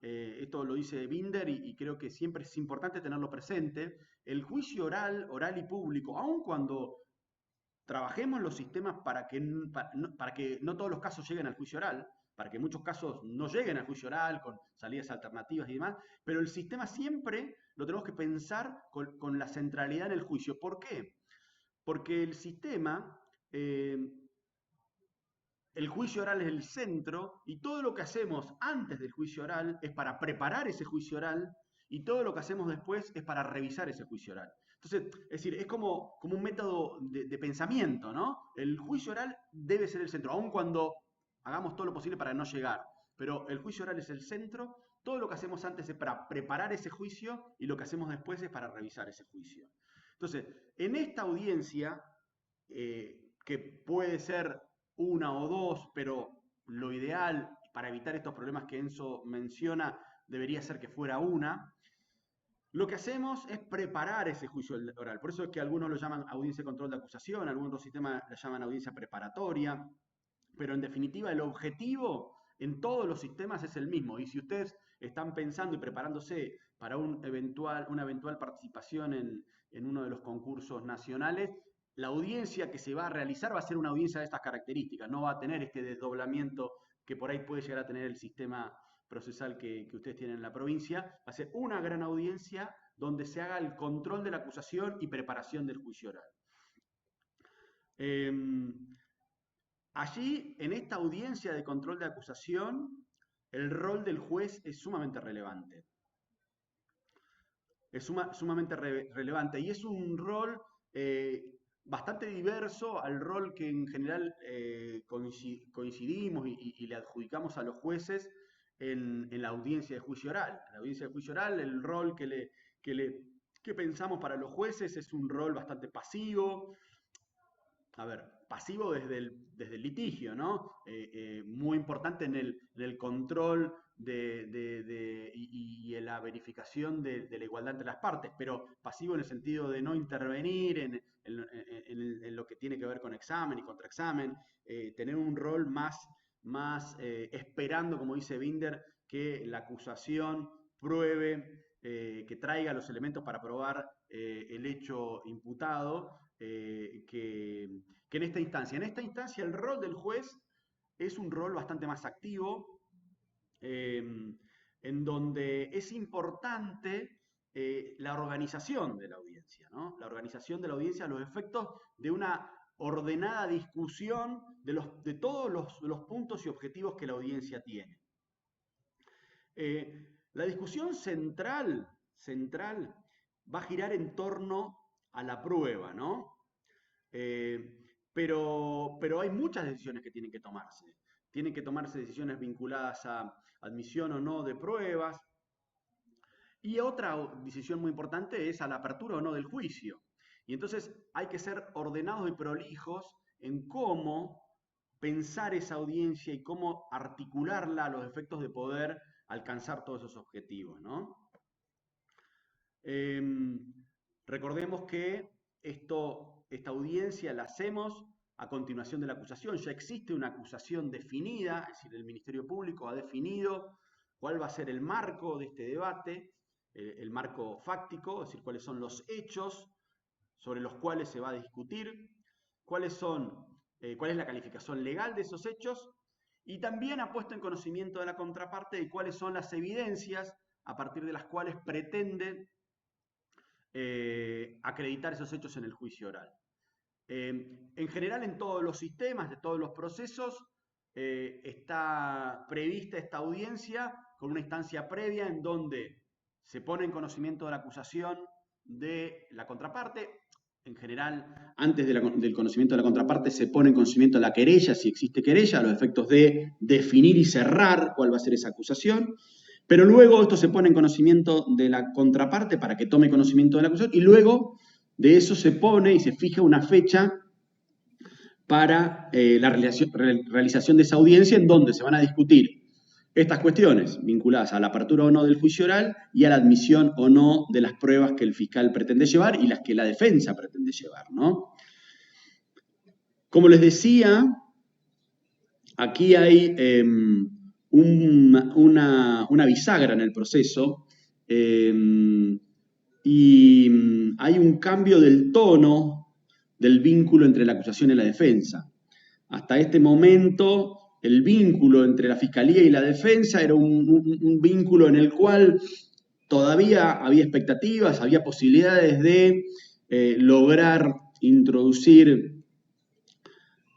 Esto lo dice Binder y creo que siempre es importante tenerlo presente. El juicio oral y público, aun cuando trabajemos los sistemas para que no todos los casos lleguen al juicio oral, para que muchos casos no lleguen al juicio oral con salidas alternativas y demás, pero el sistema siempre lo tenemos que pensar con la centralidad en el juicio. ¿Por qué? Porque el sistema, el juicio oral es el centro y todo lo que hacemos antes del juicio oral es para preparar ese juicio oral y todo lo que hacemos después es para revisar ese juicio oral. Entonces, es decir, es como un método de pensamiento, ¿no? El juicio oral debe ser el centro, aun cuando hagamos todo lo posible para no llegar. Pero el juicio oral es el centro, todo lo que hacemos antes es para preparar ese juicio y lo que hacemos después es para revisar ese juicio. Entonces, en esta audiencia, que puede ser una o dos, pero lo ideal para evitar estos problemas que Enzo menciona debería ser que fuera una. Lo que hacemos es preparar ese juicio oral. Por eso es que algunos lo llaman audiencia de control de acusación, algunos otros sistemas lo llaman audiencia preparatoria. pero en definitiva el objetivo en todos los sistemas es el mismo. Y si ustedes están pensando y preparándose para una eventual participación en uno de los concursos nacionales, la audiencia que se va a realizar va a ser una audiencia de estas características, no va a tener este desdoblamiento que por ahí puede llegar a tener el sistema procesal que ustedes tienen en la provincia. Va a ser una gran audiencia donde se haga el control de la acusación y preparación del juicio oral. Allí, en esta audiencia de control de acusación, el rol del juez es sumamente relevante. Es sumamente relevante y es un rol bastante diverso al rol que en general coincidimos y le adjudicamos a los jueces en la audiencia de juicio oral. En la audiencia de juicio oral, el rol que pensamos para los jueces es un rol bastante pasivo. A ver, pasivo desde el litigio, ¿no? Muy importante en el control y en la verificación de la igualdad entre las partes, pero pasivo en el sentido de no intervenir en lo que tiene que ver con examen y contraexamen, tener un rol más esperando, como dice Binder, que la acusación pruebe, que traiga los elementos para probar el hecho imputado, que en esta instancia. En esta instancia el rol del juez es un rol bastante más activo, en donde es importante la organización de la audiencia, ¿no? La organización de la audiencia a los efectos de una ordenada discusión de todos los puntos y objetivos que la audiencia tiene. La discusión central va a girar en torno a la prueba, ¿no? Pero hay muchas decisiones que tienen que tomarse. Tienen que tomarse decisiones vinculadas a admisión o no de pruebas. Y otra decisión muy importante es a la apertura o no del juicio. Y entonces hay que ser ordenados y prolijos en cómo pensar esa audiencia y cómo articularla a los efectos de poder alcanzar todos esos objetivos, ¿no? Recordemos que esta audiencia la hacemos a continuación de la acusación. Ya existe una acusación definida, es decir, el Ministerio Público ha definido cuál va a ser el marco de este debate, el marco fáctico, es decir, cuáles son los hechos sobre los cuales se va a discutir, cuál es la calificación legal de esos hechos, y también ha puesto en conocimiento de la contraparte de cuáles son las evidencias a partir de las cuales pretende acreditar esos hechos en el juicio oral. En general, en todos los sistemas, de todos los procesos, está prevista esta audiencia con una instancia previa en donde se pone en conocimiento de la acusación de la contraparte. En general, antes del conocimiento de la contraparte se pone en conocimiento de la querella, si existe querella, a los efectos de definir y cerrar cuál va a ser esa acusación. Pero luego esto se pone en conocimiento de la contraparte para que tome conocimiento de la acusación y luego de eso se pone y se fija una fecha para la realización de esa audiencia en donde se van a discutir estas cuestiones vinculadas a la apertura o no del juicio oral y a la admisión o no de las pruebas que el fiscal pretende llevar y las que la defensa pretende llevar, ¿no? Como les decía, aquí hay una bisagra en el proceso y hay un cambio del tono del vínculo entre la acusación y la defensa. Hasta este momento, el vínculo entre la Fiscalía y la defensa era un vínculo en el cual todavía había expectativas, había posibilidades de lograr introducir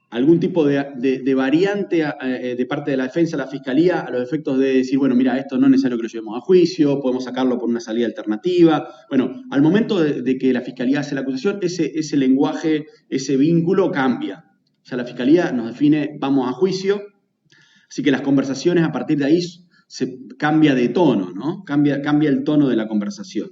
algún tipo de variante de parte de la defensa a la Fiscalía a los efectos de decir, bueno, mira, esto no es necesario que lo llevemos a juicio, podemos sacarlo por una salida alternativa. Bueno, al momento de que la Fiscalía hace la acusación, ese lenguaje, ese vínculo cambia. Ya la Fiscalía nos define, vamos a juicio, así que las conversaciones a partir de ahí se cambia de tono, ¿no? Cambia el tono de la conversación.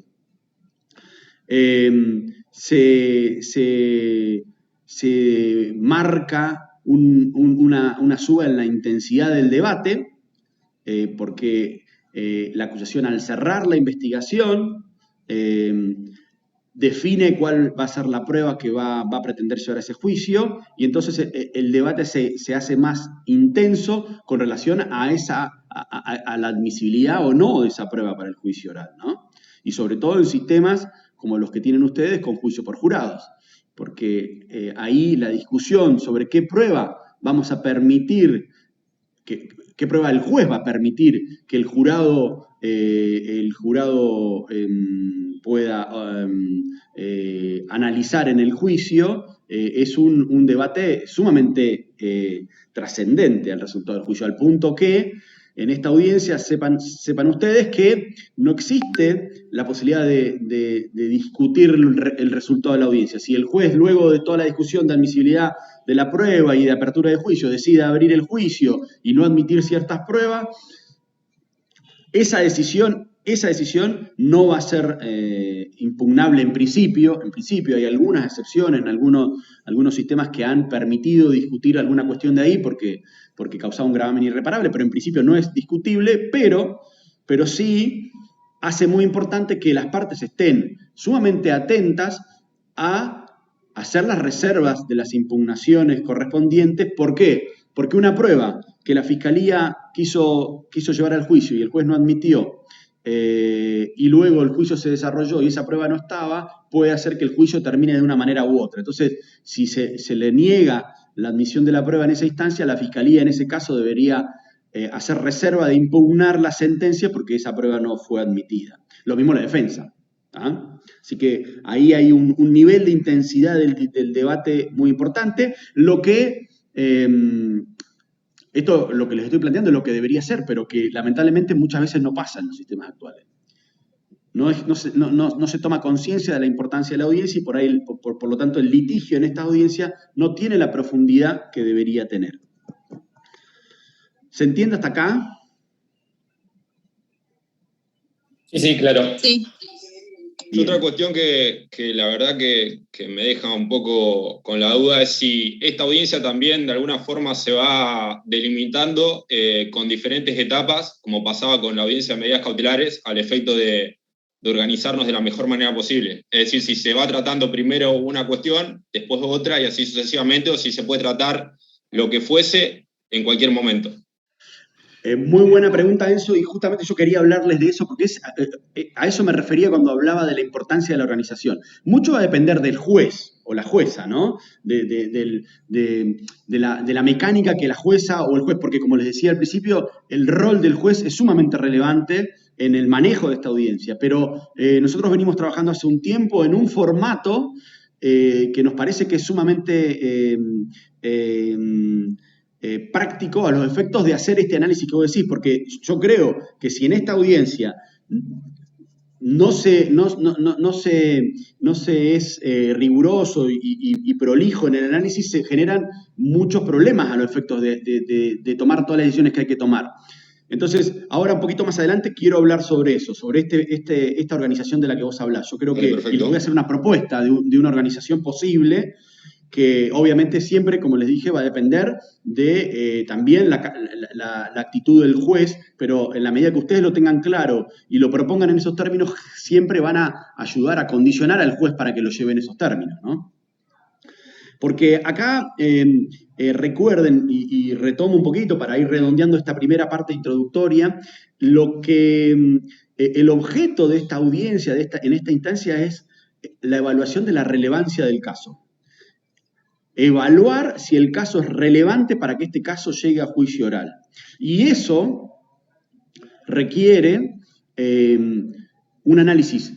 Se marca una suba en la intensidad del debate, porque la acusación al cerrar la investigación define cuál va a ser la prueba que va a pretender llevar a ese juicio, y entonces el debate se hace más intenso con relación a la admisibilidad o no de esa prueba para el juicio oral, ¿no? Y sobre todo en sistemas como los que tienen ustedes con juicio por jurados, porque ahí la discusión sobre qué prueba vamos a permitir, qué prueba el juez va a permitir que el jurado pueda analizar en el juicio, es un debate sumamente trascendente al resultado del juicio, al punto que en esta audiencia sepan ustedes que no existe la posibilidad de discutir el resultado de la audiencia. Si el juez, luego de toda la discusión de admisibilidad de la prueba y de apertura de juicio, decide abrir el juicio y no admitir ciertas pruebas, esa decisión no va a ser impugnable en principio. En principio hay algunas excepciones en algunos sistemas que han permitido discutir alguna cuestión de ahí porque causaba un gravamen irreparable, pero en principio no es discutible, pero sí hace muy importante que las partes estén sumamente atentas a hacer las reservas de las impugnaciones correspondientes. ¿Por qué? Porque una prueba que la Fiscalía quiso llevar al juicio y el juez no admitió, y luego el juicio se desarrolló y esa prueba no estaba, puede hacer que el juicio termine de una manera u otra. Entonces, si se le niega la admisión de la prueba en esa instancia, la Fiscalía en ese caso debería hacer reserva de impugnar la sentencia porque esa prueba no fue admitida. Lo mismo la defensa. ¿Ah? Así que ahí hay un nivel de intensidad del debate muy importante, lo que lo que les estoy planteando es lo que debería ser, pero que lamentablemente muchas veces no pasa en los sistemas actuales. No se toma conciencia de la importancia de la audiencia y por lo tanto el litigio en esta audiencia no tiene la profundidad que debería tener. ¿Se entiende hasta acá? Sí, claro. Sí. Bien. Otra cuestión que la verdad que me deja un poco con la duda es si esta audiencia también de alguna forma se va delimitando con diferentes etapas, como pasaba con la audiencia de medidas cautelares, al efecto de organizarnos de la mejor manera posible. Es decir, si se va tratando primero una cuestión, después otra y así sucesivamente, o si se puede tratar lo que fuese en cualquier momento. Muy buena pregunta, Enzo, y justamente yo quería hablarles de eso, porque a eso me refería cuando hablaba de la importancia de la organización. Mucho va a depender del juez o la jueza, ¿no? De la mecánica que la jueza o el juez, porque como les decía al principio, el rol del juez es sumamente relevante en el manejo de esta audiencia, pero nosotros venimos trabajando hace un tiempo en un formato que nos parece que es sumamente práctico a los efectos de hacer este análisis que vos decís, porque yo creo que si en esta audiencia no se es riguroso y prolijo en el análisis, se generan muchos problemas a los efectos de tomar todas las decisiones que hay que tomar. Entonces, ahora un poquito más adelante quiero hablar sobre eso, sobre esta organización de la que vos hablás. Yo creo que y les voy a hacer una propuesta de una organización posible que obviamente siempre, como les dije, va a depender de también la actitud del juez, pero en la medida que ustedes lo tengan claro y lo propongan en esos términos, siempre van a ayudar a condicionar al juez para que lo lleve en esos términos, ¿no? Porque acá, recuerden, y retomo un poquito para ir redondeando esta primera parte introductoria, lo que el objeto de esta audiencia, en esta instancia, es la evaluación de la relevancia del caso. Evaluar si el caso es relevante para que este caso llegue a juicio oral. Y eso requiere un análisis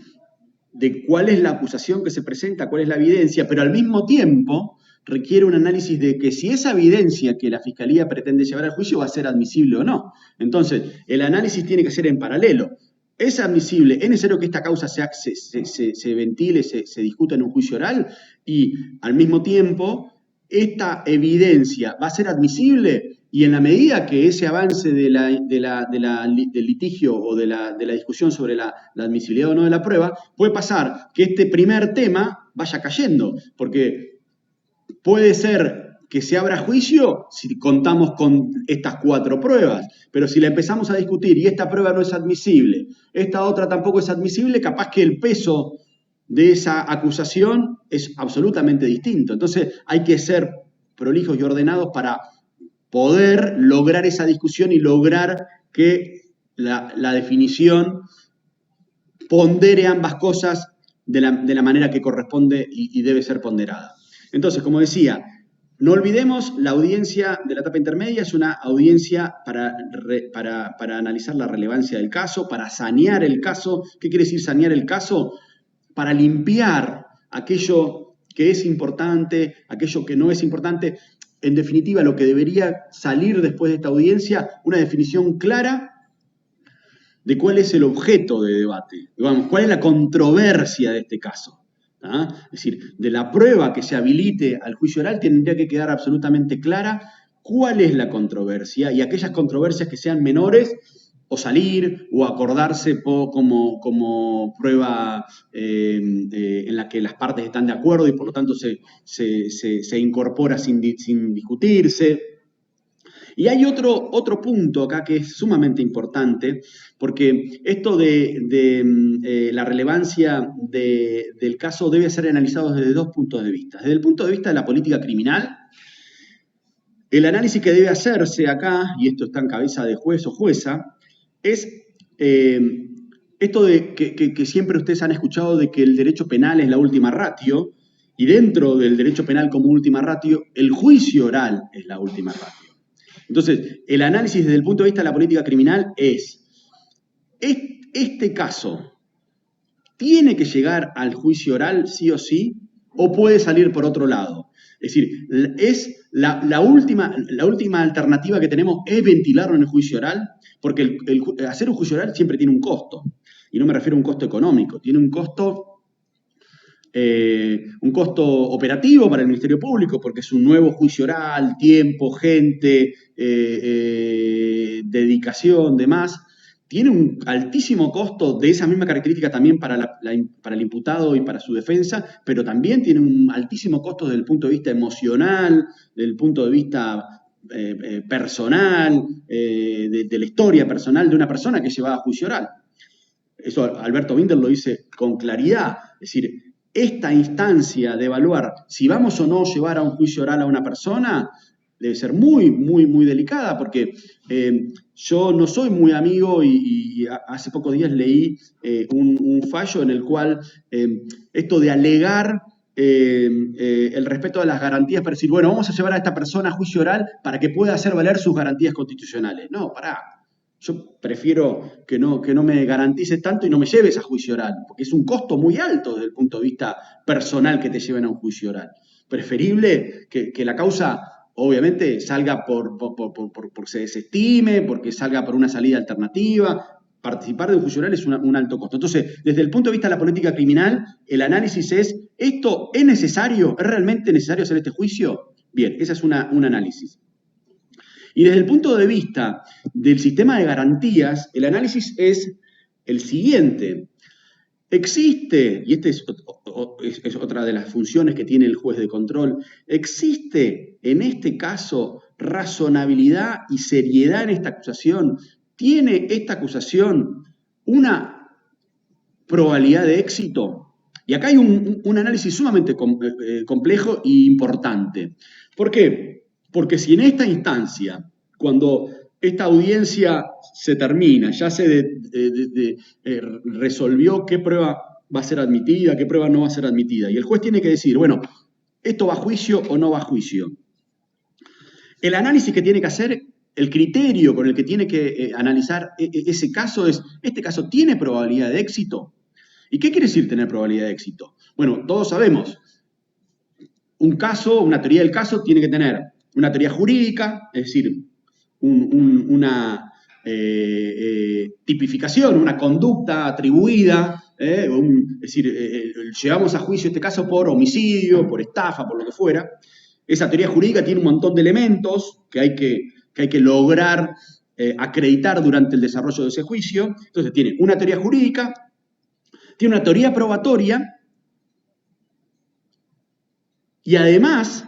de cuál es la acusación que se presenta, cuál es la evidencia, pero al mismo tiempo requiere un análisis de que si esa evidencia que la Fiscalía pretende llevar al juicio va a ser admisible o no. Entonces, el análisis tiene que ser en paralelo. ¿Es admisible? ¿Es necesario que esta causa se ventile, se discuta en un juicio oral? Y al mismo tiempo, ¿esta evidencia va a ser admisible? Y en la medida que ese avance del litigio o de la discusión sobre la admisibilidad o no de la prueba, puede pasar que este primer tema vaya cayendo, porque puede ser que se abra juicio si contamos con estas 4 pruebas, pero si la empezamos a discutir y esta prueba no es admisible, esta otra tampoco es admisible, capaz que el peso de esa acusación es absolutamente distinto. Entonces hay que ser prolijos y ordenados para poder lograr esa discusión y lograr que la definición pondere ambas cosas de la manera que corresponde y debe ser ponderada. Entonces, como decía, no olvidemos, la audiencia de la etapa intermedia es una audiencia para analizar la relevancia del caso, para sanear el caso. ¿Qué quiere decir sanear el caso? Para limpiar aquello que es importante, aquello que no es importante. En definitiva, lo que debería salir después de esta audiencia, una definición clara de cuál es el objeto de debate, digamos, cuál es la controversia de este caso. Es decir, de la prueba que se habilite al juicio oral tendría que quedar absolutamente clara cuál es la controversia y aquellas controversias que sean menores o salir o acordarse como prueba en la que las partes están de acuerdo y por lo tanto se incorpora sin discutirse. Y hay otro punto acá que es sumamente importante, porque esto de la relevancia del caso debe ser analizado desde dos puntos de vista. Desde el punto de vista de la política criminal, el análisis que debe hacerse acá, y esto está en cabeza de juez o jueza, es esto de que siempre ustedes han escuchado de que el derecho penal es la última ratio, y dentro del derecho penal como última ratio, el juicio oral es la última ratio. Entonces, el análisis desde el punto de vista de la política criminal es, ¿este caso tiene que llegar al juicio oral sí o sí o puede salir por otro lado? Es decir, es la última alternativa que tenemos es ventilarlo en el juicio oral, porque hacer un juicio oral siempre tiene un costo, y no me refiero a un costo económico, tiene un costo operativo para el Ministerio Público, porque es un nuevo juicio oral, tiempo, gente, dedicación, demás. Tiene un altísimo costo de esa misma característica también para el imputado y para su defensa, pero también tiene un altísimo costo desde el punto de vista emocional, desde el punto de vista personal, de la historia personal de una persona que lleva a juicio oral. Eso Alberto Binder lo dice con claridad, es decir, esta instancia de evaluar si vamos o no a llevar a un juicio oral a una persona debe ser muy, muy, muy delicada, porque yo no soy muy amigo y hace pocos días leí un fallo en el cual esto de alegar el respeto a las garantías, para decir, bueno, vamos a llevar a esta persona a juicio oral para que pueda hacer valer sus garantías constitucionales. No, pará. Yo prefiero que no me garantices tanto y no me lleves a juicio oral, porque es un costo muy alto desde el punto de vista personal que te lleven a un juicio oral. Preferible que la causa, obviamente, salga porque se desestime, porque salga por una salida alternativa. Participar de un juicio oral es un alto costo. Entonces, desde el punto de vista de la política criminal, el análisis es, ¿esto es necesario? ¿Es realmente necesario hacer este juicio? Bien, ese es un análisis. Y desde el punto de vista del sistema de garantías, el análisis es el siguiente. Existe, y esta es otra de las funciones que tiene el juez de control, existe en este caso razonabilidad y seriedad en esta acusación. ¿Tiene esta acusación una probabilidad de éxito? Y acá hay un análisis sumamente complejo e importante. ¿Por qué? Porque si en esta instancia, cuando esta audiencia se termina, ya se resolvió qué prueba va a ser admitida, qué prueba no va a ser admitida, y el juez tiene que decir, bueno, ¿esto va a juicio o no va a juicio? El análisis que tiene que hacer, el criterio con el que tiene que analizar ese caso es, ¿este caso tiene probabilidad de éxito? ¿Y qué quiere decir tener probabilidad de éxito? Bueno, todos sabemos, un caso, una teoría del caso tiene que tener una teoría jurídica, es decir, una tipificación, una conducta atribuida, es decir, llevamos a juicio este caso por homicidio, por estafa, por lo que fuera. Esa teoría jurídica tiene un montón de elementos que hay que lograr acreditar durante el desarrollo de ese juicio. Entonces tiene una teoría jurídica, tiene una teoría probatoria, y además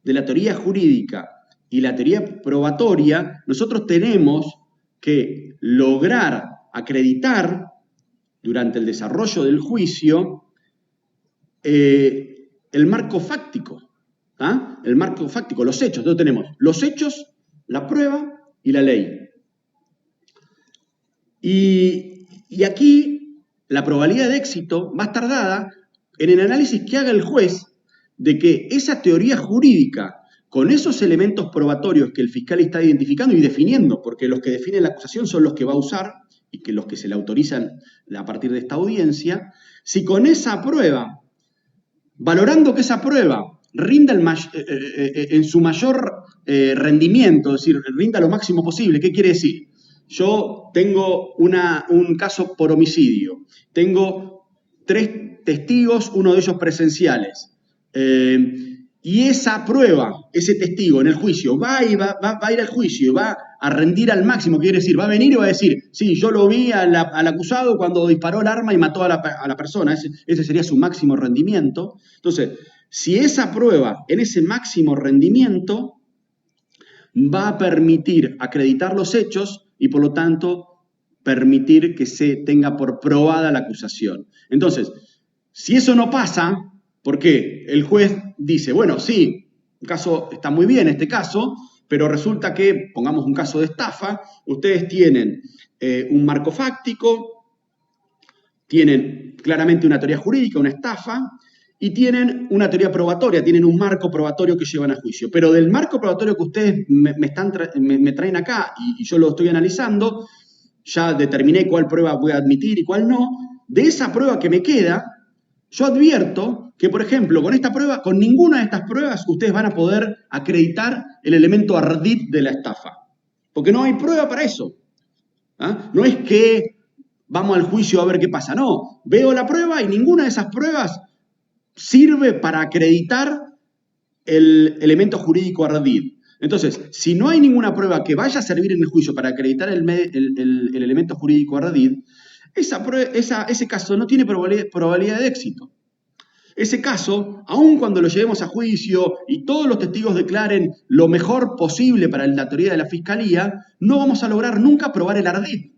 de la teoría jurídica y la teoría probatoria, nosotros tenemos que lograr acreditar durante el desarrollo del juicio el marco fáctico. ¿Ah? El marco fáctico, los hechos. Entonces tenemos los hechos, la prueba y la ley. Y aquí la probabilidad de éxito va a estar dada en el análisis que haga el juez de que esa teoría jurídica, con esos elementos probatorios que el fiscal está identificando y definiendo, porque los que definen la acusación son los que va a usar y que los que se le autorizan a partir de esta audiencia, si con esa prueba, valorando que esa prueba rinda en su mayor rendimiento, es decir, rinda lo máximo posible, ¿qué quiere decir? Yo tengo un caso por homicidio, tengo 3 testigos, uno de ellos presenciales, y esa prueba, ese testigo en el juicio, va a ir al juicio y va a rendir al máximo, quiere decir, va a venir y va a decir, sí, yo lo vi al acusado cuando disparó el arma y mató a la persona, ese sería su máximo rendimiento. Entonces, si esa prueba en ese máximo rendimiento va a permitir acreditar los hechos y por lo tanto permitir que se tenga por probada la acusación. Entonces, si eso no pasa, ¿por qué? El juez dice, bueno, sí, el caso está muy bien, este caso, pero resulta que, pongamos un caso de estafa, ustedes tienen un marco fáctico, tienen claramente una teoría jurídica, una estafa, y tienen una teoría probatoria, tienen un marco probatorio que llevan a juicio. Pero del marco probatorio que ustedes me traen acá y yo lo estoy analizando, ya determiné cuál prueba voy a admitir y cuál no, de esa prueba que me queda, yo advierto que, por ejemplo, con esta prueba, con ninguna de estas pruebas, ustedes van a poder acreditar el elemento ardid de la estafa. Porque no hay prueba para eso. ¿Ah? No es que vamos al juicio a ver qué pasa. No, veo la prueba y ninguna de esas pruebas sirve para acreditar el elemento jurídico ardid. Entonces, si no hay ninguna prueba que vaya a servir en el juicio para acreditar el elemento jurídico ardid, ese caso no tiene probabilidad de éxito. Ese caso, aun cuando lo llevemos a juicio y todos los testigos declaren lo mejor posible para la teoría de la fiscalía, no vamos a lograr nunca probar el ardid,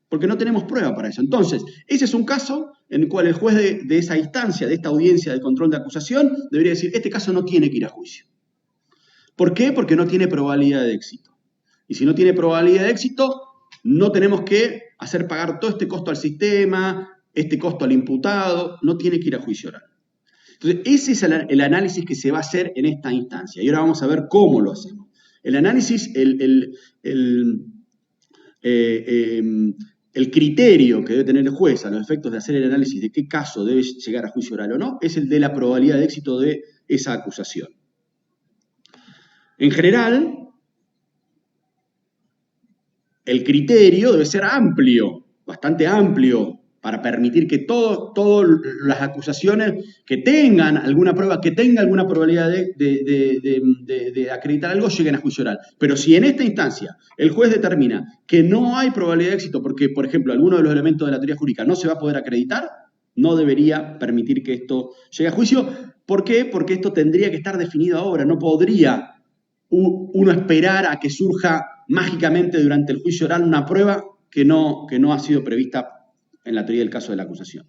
porque no tenemos prueba para eso. Entonces, ese es un caso en el cual el juez de esa instancia, de esta audiencia de control de acusación, debería decir, este caso no tiene que ir a juicio. ¿Por qué? Porque no tiene probabilidad de éxito. Y si no tiene probabilidad de éxito, no tenemos que hacer pagar todo este costo al sistema, este costo al imputado, no tiene que ir a juicio oral. Entonces, ese es el análisis que se va a hacer en esta instancia. Y ahora vamos a ver cómo lo hacemos. El análisis, el criterio que debe tener el juez a los efectos de hacer el análisis de qué caso debe llegar a juicio oral o no, es el de la probabilidad de éxito de esa acusación. En general, el criterio debe ser amplio, bastante amplio, para permitir que todas las acusaciones que tengan alguna prueba, que tenga alguna probabilidad de acreditar algo, lleguen a juicio oral. Pero si en esta instancia el juez determina que no hay probabilidad de éxito porque, por ejemplo, alguno de los elementos de la teoría jurídica no se va a poder acreditar, no debería permitir que esto llegue a juicio. ¿Por qué? Porque esto tendría que estar definido ahora. No podría uno esperar a que surja mágicamente durante el juicio oral una prueba que no ha sido prevista en la teoría del caso de la acusación.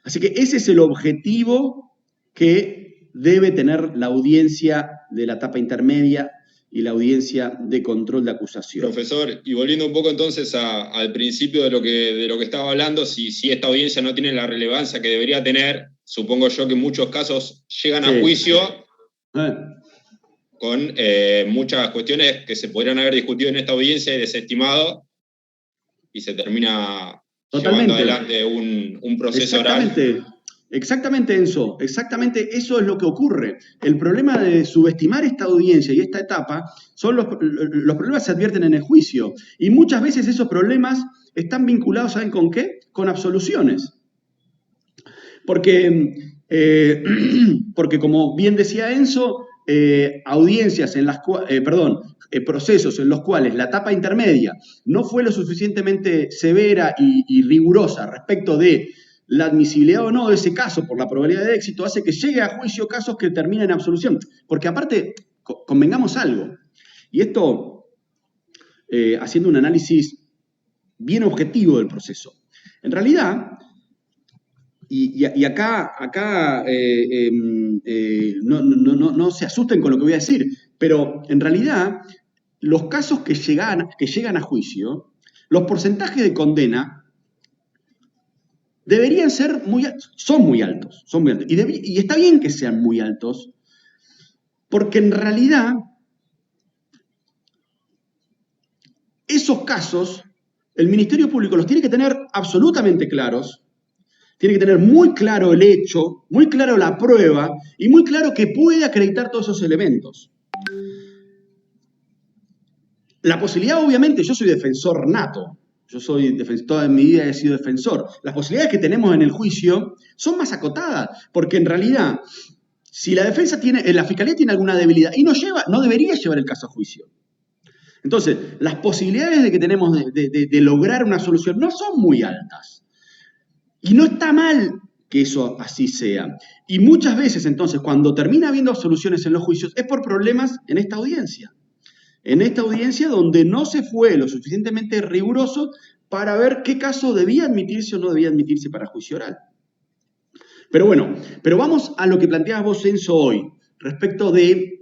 Así que ese es el objetivo que debe tener la audiencia de la etapa intermedia y la audiencia de control de acusación. Profesor, y volviendo un poco entonces al principio de lo que estaba hablando, si esta audiencia no tiene la relevancia que debería tener, supongo yo que en muchos casos llegan a juicio con muchas cuestiones que se podrían haber discutido en esta audiencia y desestimado, y se termina llevando adelante un proceso oral. Exactamente, Enzo. Exactamente eso es lo que ocurre. El problema de subestimar esta audiencia y esta etapa son los problemas que se advierten en el juicio. Y muchas veces esos problemas están vinculados, ¿saben con qué? Con absoluciones. Porque como bien decía Enzo, audiencias en las cuales, procesos en los cuales la etapa intermedia no fue lo suficientemente severa y rigurosa respecto de la admisibilidad o no de ese caso por la probabilidad de éxito, hace que llegue a juicio casos que terminen en absolución. Porque aparte, convengamos algo, y esto haciendo un análisis bien objetivo del proceso. En realidad, y acá no se asusten con lo que voy a decir, pero en realidad los casos que llegan a juicio, los porcentajes de condena deberían ser son muy altos. Y está bien que sean muy altos, porque en realidad esos casos el Ministerio Público los tiene que tener absolutamente claros, tiene que tener muy claro el hecho, muy claro la prueba y muy claro que puede acreditar todos esos elementos. La posibilidad, obviamente, yo soy defensor nato, toda mi vida he sido defensor. Las posibilidades que tenemos en el juicio son más acotadas, porque en realidad, si la fiscalía tiene alguna debilidad y no debería llevar el caso a juicio. Entonces, las posibilidades de que tenemos de lograr una solución no son muy altas. Y no está mal que eso así sea. Y muchas veces, entonces, cuando termina habiendo soluciones en los juicios, es por problemas en esta audiencia. En esta audiencia donde no se fue lo suficientemente riguroso para ver qué caso debía admitirse o no debía admitirse para juicio oral. Pero bueno, vamos a lo que planteabas vos, Enzo, hoy, respecto de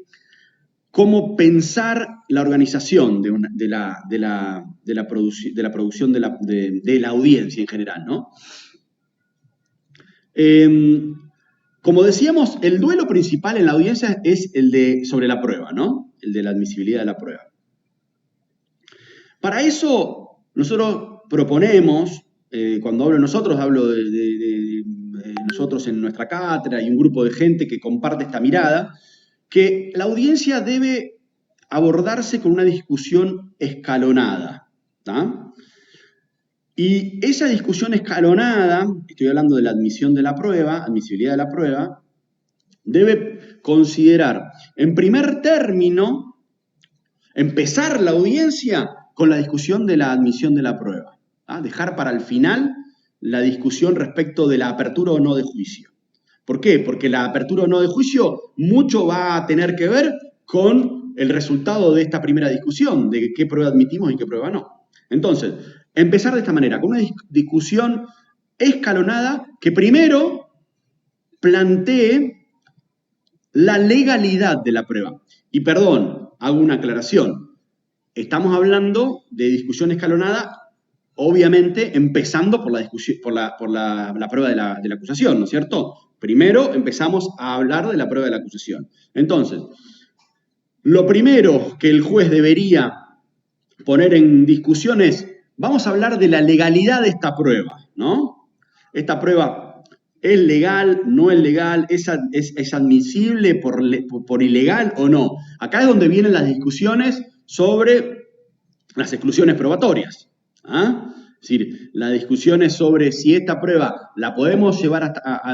cómo pensar la organización de la producción de la audiencia en general, ¿no? Como decíamos, el duelo principal en la audiencia es sobre la prueba, ¿no? El de la admisibilidad de la prueba. Para eso, nosotros proponemos, cuando hablo de nosotros, hablo de nosotros en nuestra cátedra y un grupo de gente que comparte esta mirada, que la audiencia debe abordarse con una discusión escalonada, ¿tá? Y esa discusión escalonada, estoy hablando de la admisión de la prueba, admisibilidad de la prueba, debe considerar, en primer término, empezar la audiencia con la discusión de la admisión de la prueba. ¿Ah? Dejar para el final la discusión respecto de la apertura o no de juicio. ¿Por qué? Porque la apertura o no de juicio mucho va a tener que ver con el resultado de esta primera discusión, de qué prueba admitimos y qué prueba no. Entonces, empezar de esta manera, con una discusión escalonada que primero plantee la legalidad de la prueba. Y perdón, hago una aclaración. Estamos hablando de discusión escalonada, obviamente empezando por la discusión, por la prueba de la acusación, ¿no es cierto? Primero empezamos a hablar de la prueba de la acusación. Entonces, lo primero que el juez debería poner en discusión es, vamos a hablar de la legalidad de esta prueba, ¿no? Esta prueba ¿es legal? ¿No es legal? ¿Es admisible por ilegal o no? Acá es donde vienen las discusiones sobre las exclusiones probatorias. ¿Ah? Es decir, las discusiones sobre si esta prueba la podemos llevar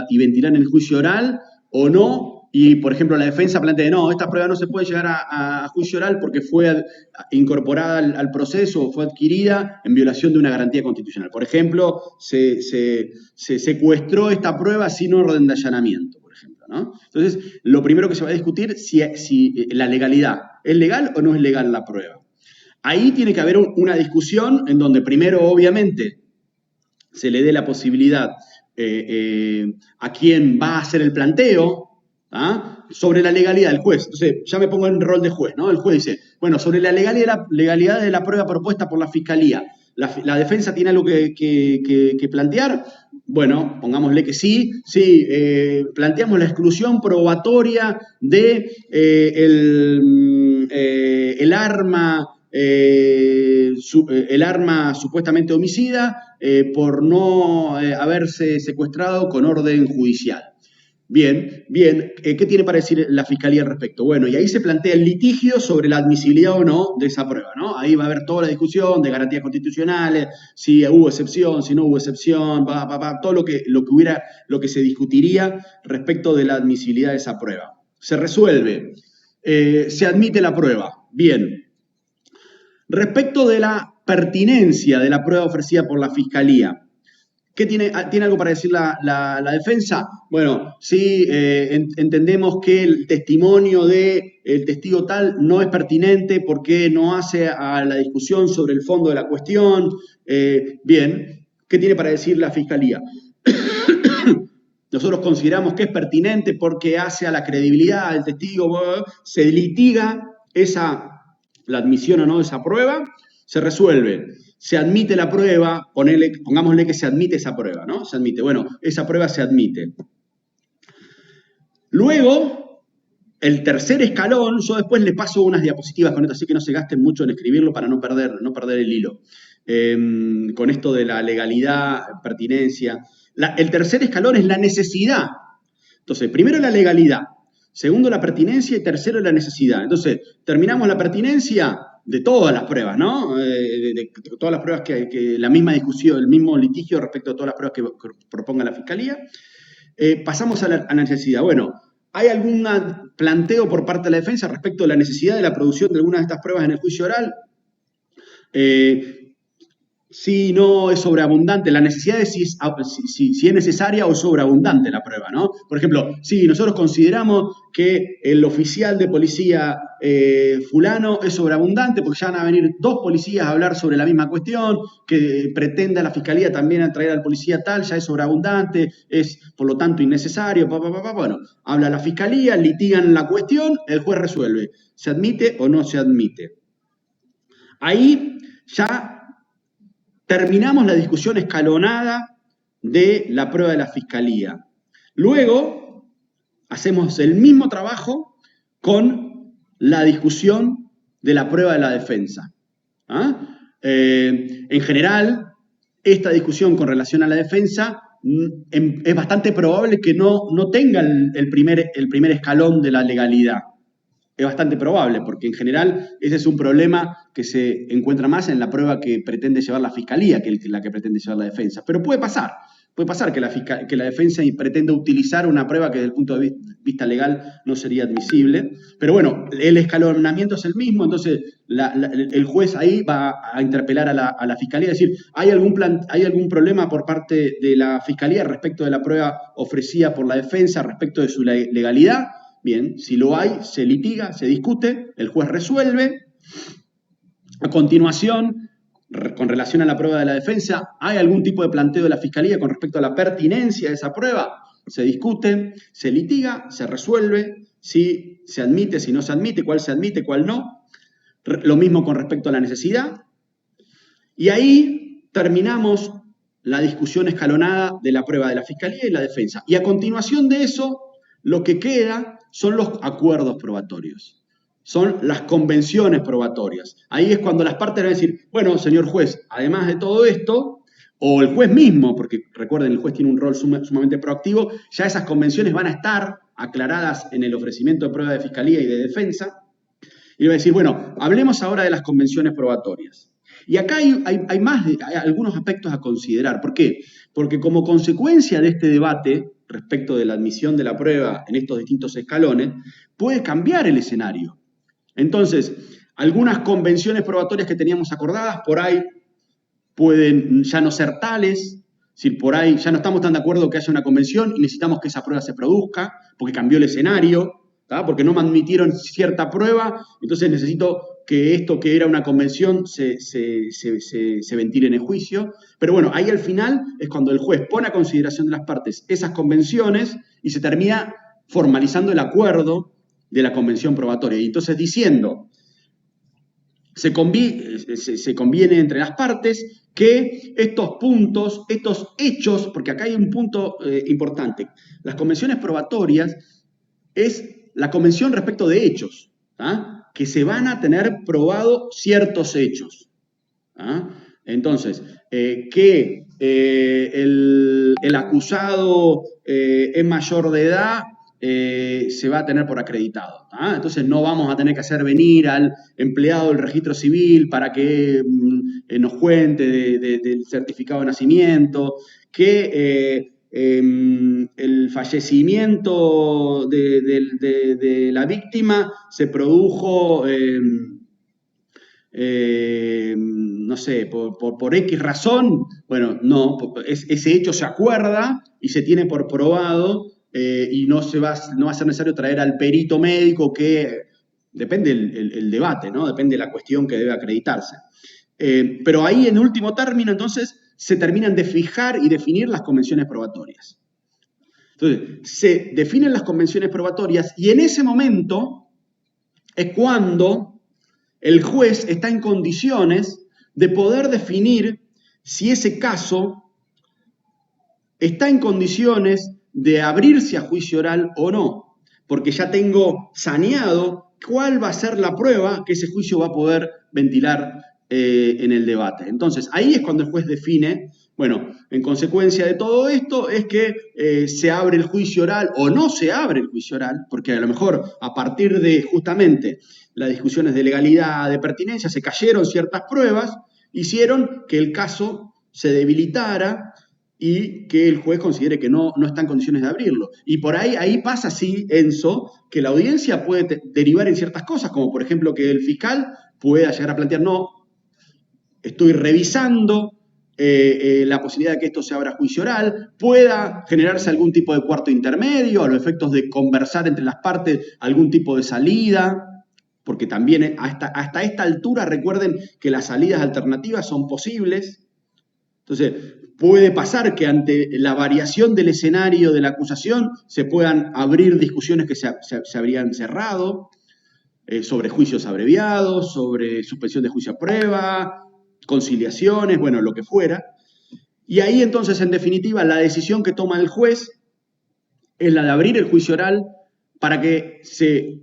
y ventilar en el juicio oral o no. Y, por ejemplo, la defensa plantea, no, esta prueba no se puede llegar a juicio oral porque fue incorporada al proceso o fue adquirida en violación de una garantía constitucional. Por ejemplo, se secuestró esta prueba sin orden de allanamiento, por ejemplo, ¿no? Entonces, lo primero que se va a discutir es si la legalidad, ¿es legal o no es legal la prueba? Ahí tiene que haber una discusión en donde primero, obviamente, se le dé la posibilidad a quien va a hacer el planteo, ¿ah? Sobre la legalidad del juez. Entonces, ya me pongo en rol de juez, ¿no? El juez dice, bueno, sobre la legalidad de la prueba propuesta por la Fiscalía, ¿la defensa tiene algo que plantear? Bueno, pongámosle que sí. Sí, planteamos la exclusión probatoria de el arma supuestamente homicida por no haberse secuestrado con orden judicial. Bien, ¿qué tiene para decir la Fiscalía al respecto? Bueno, y ahí se plantea el litigio sobre la admisibilidad o no de esa prueba, ¿no? Ahí va a haber toda la discusión de garantías constitucionales, si hubo excepción, si no hubo excepción, todo lo que se discutiría respecto de la admisibilidad de esa prueba. Se resuelve, se admite la prueba, bien. Respecto de la pertinencia de la prueba ofrecida por la Fiscalía, ¿qué tiene algo para decir la defensa? Bueno, sí, entendemos que el testimonio del testigo tal no es pertinente porque no hace a la discusión sobre el fondo de la cuestión. Bien, ¿qué tiene para decir la Fiscalía? nosotros consideramos que es pertinente porque hace a la credibilidad del testigo, se litiga la admisión o no de esa prueba, se resuelve. Se admite la prueba, pongámosle que se admite esa prueba, ¿no? Se admite, bueno, esa prueba se admite. Luego, el tercer escalón, yo después le paso unas diapositivas con esto, así que no se gasten mucho en escribirlo para no perder el hilo. Con esto de la legalidad, pertinencia. El tercer escalón es la necesidad. Entonces, primero la legalidad, segundo la pertinencia y tercero la necesidad. Entonces, terminamos la pertinencia de todas las pruebas, ¿no? De todas las pruebas que la misma discusión, el mismo litigio respecto a todas las pruebas que proponga la Fiscalía. Pasamos a la necesidad. Bueno, ¿hay algún planteo por parte de la defensa respecto a la necesidad de la producción de alguna de estas pruebas en el juicio oral? Si no es sobreabundante, la necesidad es si es necesaria o sobreabundante la prueba, ¿no? Por ejemplo, si nosotros consideramos que el oficial de policía fulano es sobreabundante porque ya van a venir 2 policías a hablar sobre la misma cuestión, que pretenda la Fiscalía también atraer al policía tal, ya es sobreabundante, es por lo tanto innecesario, bueno, habla la Fiscalía, litigan la cuestión, el juez resuelve, ¿se admite o no se admite? Ahí ya terminamos la discusión escalonada de la prueba de la Fiscalía. Luego, hacemos el mismo trabajo con la discusión de la prueba de la defensa. En general, esta discusión con relación a la defensa es bastante probable que no tenga el primer escalón de la legalidad. Es bastante probable, porque en general ese es un problema que se encuentra más en la prueba que pretende llevar la Fiscalía que la que pretende llevar la defensa. Pero puede pasar que la defensa pretenda utilizar una prueba que desde el punto de vista legal no sería admisible. Pero bueno, el escalonamiento es el mismo, entonces el juez ahí va a interpelar a la Fiscalía, es decir, ¿hay algún problema por parte de la Fiscalía respecto de la prueba ofrecida por la defensa respecto de su legalidad? Bien, si lo hay, se litiga, se discute, el juez resuelve. A continuación, con relación a la prueba de la defensa, ¿hay algún tipo de planteo de la Fiscalía con respecto a la pertinencia de esa prueba? Se discute, se litiga, se resuelve, si se admite, si no se admite, cuál se admite, cuál no. Lo mismo con respecto a la necesidad. Y ahí terminamos la discusión escalonada de la prueba de la Fiscalía y la defensa. Y a continuación de eso, lo que queda son los acuerdos probatorios, son las convenciones probatorias. Ahí es cuando las partes van a decir, bueno, señor juez, además de todo esto, o el juez mismo, porque recuerden, el juez tiene un rol sumamente proactivo, ya esas convenciones van a estar aclaradas en el ofrecimiento de prueba de Fiscalía y de defensa, y le va a decir, bueno, hablemos ahora de las convenciones probatorias. Y acá hay algunos aspectos a considerar. ¿Por qué? Porque como consecuencia de este debate respecto de la admisión de la prueba en estos distintos escalones, puede cambiar el escenario. Entonces, algunas convenciones probatorias que teníamos acordadas, por ahí pueden ya no ser tales, es decir, por ahí ya no estamos tan de acuerdo que haya una convención y necesitamos que esa prueba se produzca, porque cambió el escenario, porque no me admitieron cierta prueba, entonces necesito que esto que era una convención se ventile en el juicio. Pero bueno, ahí al final es cuando el juez pone a consideración de las partes esas convenciones y se termina formalizando el acuerdo de la convención probatoria. Y entonces diciendo, se conviene entre las partes que estos puntos, estos hechos, porque acá hay un punto importante, las convenciones probatorias es la convención respecto de hechos, que se van a tener probado ciertos hechos. Entonces, que el acusado es mayor de edad, se va a tener por acreditado. Entonces no vamos a tener que hacer venir al empleado del registro civil para que nos cuente del certificado de nacimiento, que el fallecimiento de la víctima se produjo, no sé, por X razón. Bueno, no, ese hecho se acuerda y se tiene por probado y no va a ser necesario traer al perito médico, que depende el debate, ¿no? Depende de la cuestión que debe acreditarse. Pero ahí, en último término, entonces, se terminan de fijar y definir las convenciones probatorias. Entonces, se definen las convenciones probatorias y en ese momento es cuando el juez está en condiciones de poder definir si ese caso está en condiciones de abrirse a juicio oral o no, porque ya tengo saneado cuál va a ser la prueba que ese juicio va a poder ventilar en el debate. Entonces, ahí es cuando el juez define, bueno, en consecuencia de todo esto es que se abre el juicio oral o no se abre el juicio oral, porque a lo mejor a partir de justamente las discusiones de legalidad, de pertinencia, se cayeron ciertas pruebas, hicieron que el caso se debilitara y que el juez considere que no está en condiciones de abrirlo. Y por ahí pasa, sí, Enzo, que la audiencia puede derivar en ciertas cosas, como por ejemplo que el fiscal pueda llegar a plantear, no, estoy revisando la posibilidad de que esto se abra a juicio oral, pueda generarse algún tipo de cuarto intermedio, a los efectos de conversar entre las partes algún tipo de salida, porque también hasta esta altura recuerden que las salidas alternativas son posibles. Entonces, puede pasar que ante la variación del escenario de la acusación se puedan abrir discusiones que se habrían cerrado sobre juicios abreviados, sobre suspensión de juicio a prueba, conciliaciones, bueno, lo que fuera. Y ahí entonces, en definitiva, la decisión que toma el juez es la de abrir el juicio oral para que se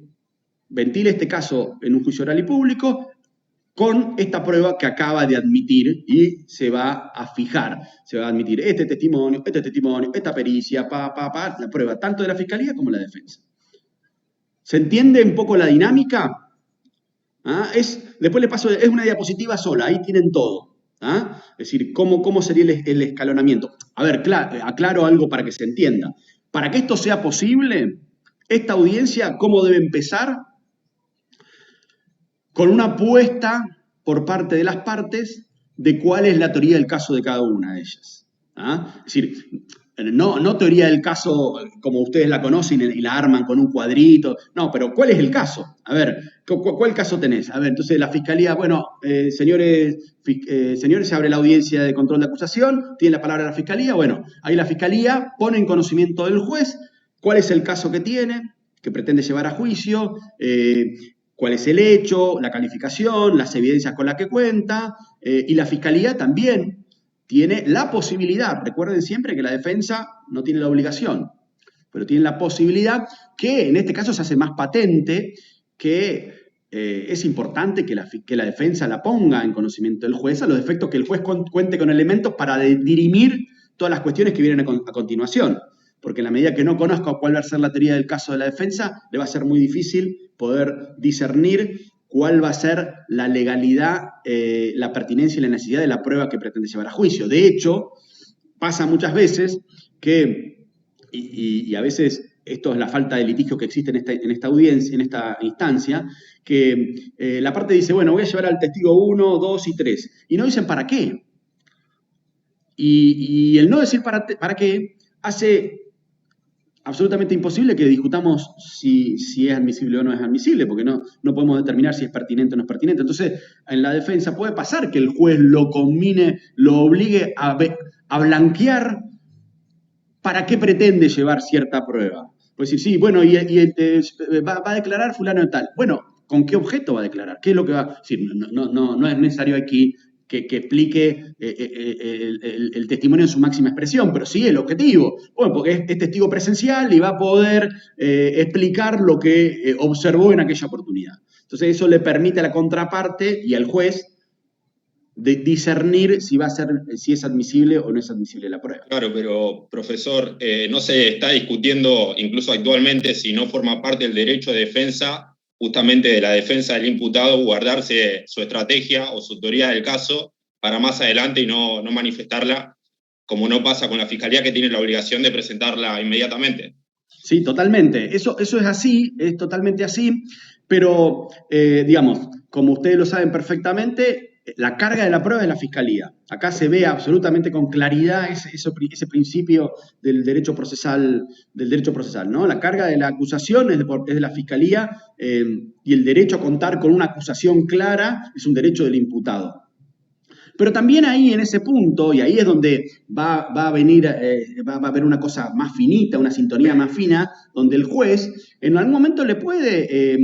ventile este caso en un juicio oral y público con esta prueba que acaba de admitir y se va a fijar. Se va a admitir este testimonio, esta pericia, la prueba tanto de la fiscalía como de la defensa. ¿Se entiende un poco la dinámica? ¿Ah? Después le paso, es una diapositiva sola, ahí tienen todo. ¿Ah? Es decir, cómo sería el escalonamiento. A ver, aclaro algo para que se entienda. Para que esto sea posible, esta audiencia, ¿cómo debe empezar? Con una apuesta por parte de las partes de cuál es la teoría del caso de cada una de ellas. ¿Ah? Es decir, no teoría del caso como ustedes la conocen y la arman con un cuadrito. No, pero ¿cuál es el caso? A ver, ¿cuál caso tenés? A ver, entonces la fiscalía, bueno, señores, se abre la audiencia de control de acusación, tiene la palabra la fiscalía, bueno, ahí la fiscalía pone en conocimiento del juez cuál es el caso que tiene, que pretende llevar a juicio, cuál es el hecho, la calificación, las evidencias con las que cuenta, y la fiscalía también tiene la posibilidad, recuerden siempre que la defensa no tiene la obligación, pero tiene la posibilidad que en este caso se hace más patente, que es importante que la defensa la ponga en conocimiento del juez, a los efectos que el juez cuente con elementos para dirimir todas las cuestiones que vienen a continuación. Porque en la medida que no conozca cuál va a ser la teoría del caso de la defensa, le va a ser muy difícil poder discernir cuál va a ser la legalidad, la pertinencia y la necesidad de la prueba que pretende llevar a juicio. De hecho, pasa muchas veces que, y a veces esto es la falta de litigio que existe en esta audiencia, en esta instancia, que la parte dice, bueno, voy a llevar al testigo 1, 2 y 3, y no dicen para qué. Y el no decir para qué hace absolutamente imposible que discutamos si es admisible o no es admisible, porque no podemos determinar si es pertinente o no es pertinente. Entonces, en la defensa puede pasar que el juez lo combine, lo obligue a blanquear para qué pretende llevar cierta prueba. Puede decir, sí, bueno, va a declarar fulano de tal. Bueno, ¿con qué objeto va a declarar? ¿Qué es lo que va a decir? No es necesario aquí que explique el testimonio en su máxima expresión, pero sí el objetivo. Bueno, porque es testigo presencial y va a poder explicar lo que observó en aquella oportunidad. Entonces eso le permite a la contraparte y al juez de discernir si es admisible o no es admisible la prueba. Claro, pero profesor, no se está discutiendo incluso actualmente si no forma parte del derecho de defensa, justamente de la defensa del imputado, guardarse su estrategia o su teoría del caso para más adelante y no manifestarla, como no pasa con la fiscalía que tiene la obligación de presentarla inmediatamente. Sí, totalmente. Eso es así, es totalmente así, pero digamos, como ustedes lo saben perfectamente, la carga de la prueba es la fiscalía. Acá se ve absolutamente con claridad ese principio del derecho procesal, ¿no? La carga de la acusación es de la fiscalía y el derecho a contar con una acusación clara es un derecho del imputado. Pero también ahí en ese punto, y ahí es donde va a venir, va a haber una cosa más finita, una sintonía más fina, donde el juez en algún momento le puede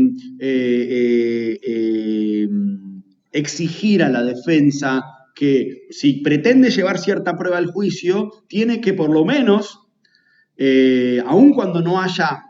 exigir a la defensa que si pretende llevar cierta prueba al juicio, tiene que por lo menos, aun cuando no haya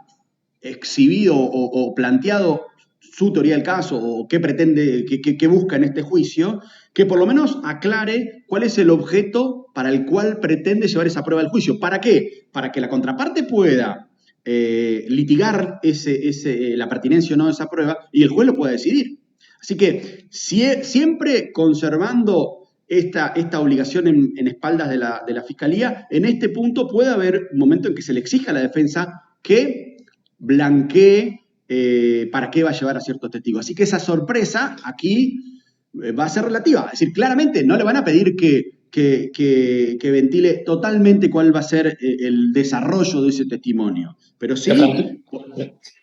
exhibido o planteado su teoría del caso o qué pretende, qué busca en este juicio, que por lo menos aclare cuál es el objeto para el cual pretende llevar esa prueba al juicio. ¿Para qué? Para que la contraparte pueda litigar la pertinencia o no de esa prueba y el juez lo pueda decidir. Así que siempre conservando esta obligación en espaldas de la Fiscalía, en este punto puede haber un momento en que se le exija a la defensa que blanquee para qué va a llevar a ciertos testigos. Así que esa sorpresa aquí va a ser relativa. Es decir, claramente no le van a pedir que ventile totalmente cuál va a ser el desarrollo de ese testimonio, pero sí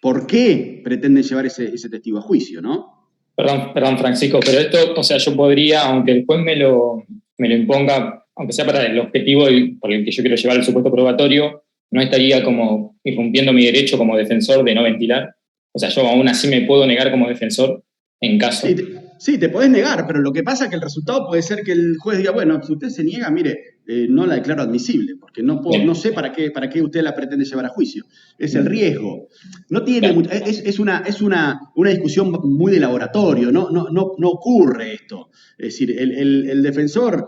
por qué pretenden llevar ese testigo a juicio, ¿no? Perdón, Francisco, pero esto, o sea, yo podría, aunque el juez me lo imponga, aunque sea para el objetivo por el que yo quiero llevar el supuesto probatorio, no estaría como irrumpiendo mi derecho como defensor de no ventilar. O sea, yo aún así me puedo negar como defensor en caso. Sí, te podés negar, pero lo que pasa es que el resultado puede ser que el juez diga, bueno, si usted se niega, mire, no la declaro admisible, porque no sé para qué usted la pretende llevar a juicio. Es el riesgo. No tiene es una discusión muy de laboratorio, no ocurre esto. Es decir, el defensor,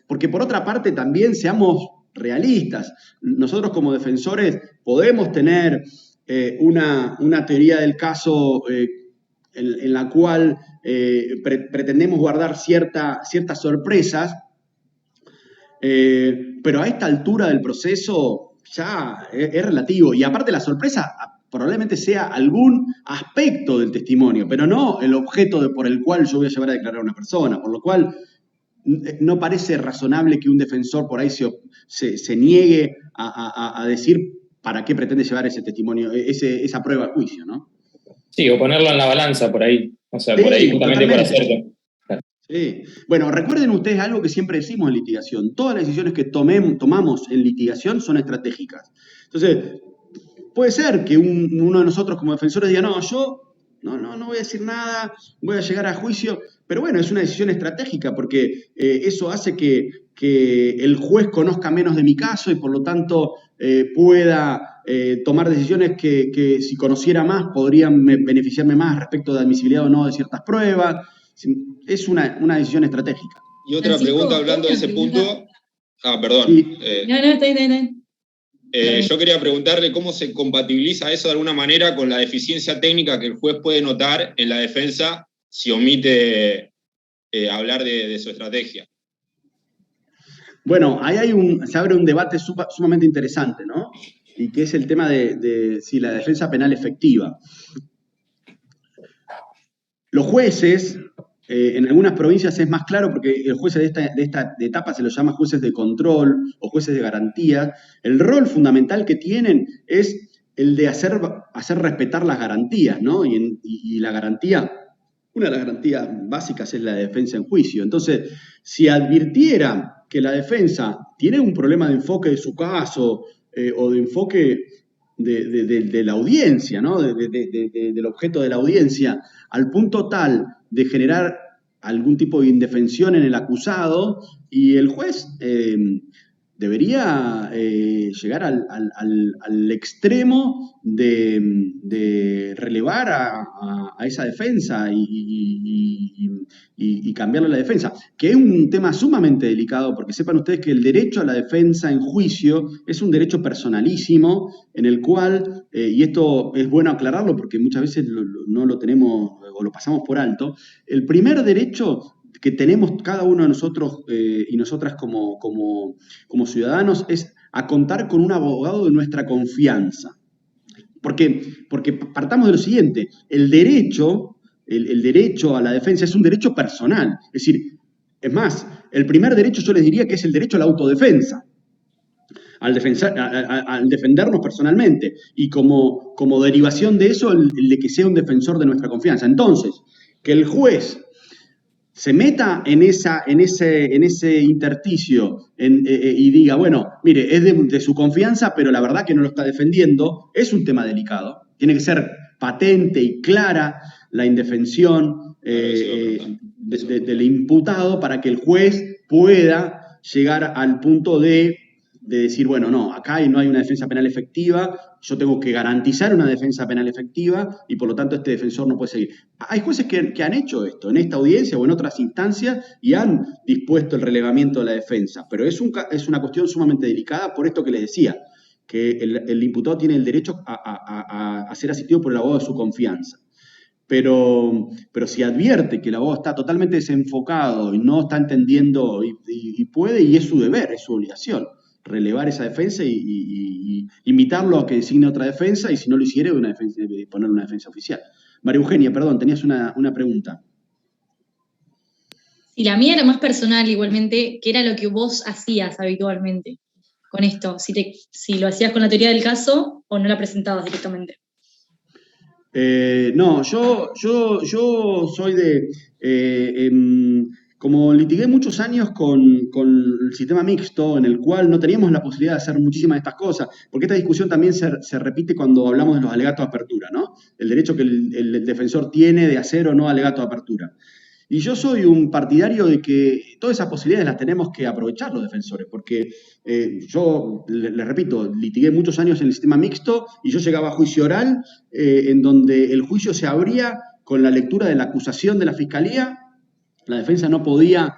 porque por otra parte también seamos realistas, nosotros como defensores podemos tener una teoría del caso en la cual pretendemos guardar ciertas sorpresas, pero a esta altura del proceso ya es relativo. Y aparte la sorpresa probablemente sea algún aspecto del testimonio, pero no el objeto por el cual yo voy a llevar a declarar a una persona, por lo cual no parece razonable que un defensor por ahí se niegue a decir para qué pretende llevar ese testimonio, esa prueba a juicio, ¿no? Sí, o ponerlo en la balanza por ahí. O sea, por ahí justamente por hacerlo. Sí. Bueno, recuerden ustedes algo que siempre decimos en litigación. Todas las decisiones que tomamos en litigación son estratégicas. Entonces, puede ser que uno de nosotros como defensores diga, no, yo no voy a decir nada, voy a llegar a juicio. Pero bueno, es una decisión estratégica porque eso hace que el juez conozca menos de mi caso y por lo tanto pueda tomar decisiones que si conociera más podrían beneficiarme más respecto de admisibilidad o no de ciertas pruebas. Es una decisión estratégica. Y otra pregunta hablando de ese punto. Perdón. Sí. No, está bien. Yo quería preguntarle cómo se compatibiliza eso de alguna manera con la deficiencia técnica que el juez puede notar en la defensa si omite hablar de su estrategia. Bueno, ahí se abre un debate sumamente interesante, ¿no? Y que es el tema de si la defensa penal efectiva. Los jueces, en algunas provincias es más claro porque el juez de esta etapa se los llama jueces de control o jueces de garantía. El rol fundamental que tienen es el de hacer respetar las garantías, ¿no? Y la garantía, una de las garantías básicas es la defensa en juicio. Entonces, si advirtiera que la defensa tiene un problema de enfoque de su caso o de enfoque de la audiencia, ¿no? Del objeto de la audiencia, al punto tal de generar algún tipo de indefensión en el acusado, y el juez debería llegar al extremo de relevar a esa defensa y cambiarle la defensa, que es un tema sumamente delicado, porque sepan ustedes que el derecho a la defensa en juicio es un derecho personalísimo, en el cual, y esto es bueno aclararlo porque muchas veces no lo tenemos o lo pasamos por alto, el primer derecho que tenemos cada uno de nosotros y nosotras como ciudadanos es a contar con un abogado de nuestra confianza. Porque partamos de lo siguiente, el derecho a la defensa es un derecho personal. Es decir, es más, el primer derecho yo les diría que es el derecho a la autodefensa, al defendernos personalmente, y como derivación de eso, el de que sea un defensor de nuestra confianza. Entonces, que el juez se meta en ese intersticio y diga, bueno, mire, es de su confianza, pero la verdad que no lo está defendiendo, es un tema delicado. Tiene que ser patente y clara la indefensión del imputado para que el juez pueda llegar al punto de decir, bueno, no, acá no hay una defensa penal efectiva, yo tengo que garantizar una defensa penal efectiva y por lo tanto este defensor no puede seguir. Hay jueces que han hecho esto en esta audiencia o en otras instancias y han dispuesto el relevamiento de la defensa, pero es una cuestión sumamente delicada por esto que les decía, que el imputado tiene el derecho a ser asistido por el abogado de su confianza. Pero si advierte que el abogado está totalmente desenfocado y no está entendiendo y puede, y es su deber, es su obligación, relevar esa defensa y invitarlo a que designe otra defensa, y si no lo hiciere, ponerle una defensa oficial. María Eugenia, perdón, tenías una pregunta. Y la mía era más personal igualmente, que era lo que vos hacías habitualmente con esto, si lo hacías con la teoría del caso o no la presentabas directamente. No, yo soy como litigué muchos años con el sistema mixto, en el cual no teníamos la posibilidad de hacer muchísimas de estas cosas, porque esta discusión también se repite cuando hablamos de los alegatos de apertura, ¿no? El derecho que el defensor tiene de hacer o no alegato de apertura. Y yo soy un partidario de que todas esas posibilidades las tenemos que aprovechar los defensores, porque yo, les repito, litigué muchos años en el sistema mixto y yo llegaba a juicio oral, en donde el juicio se abría con la lectura de la acusación de la fiscalía. La defensa no podía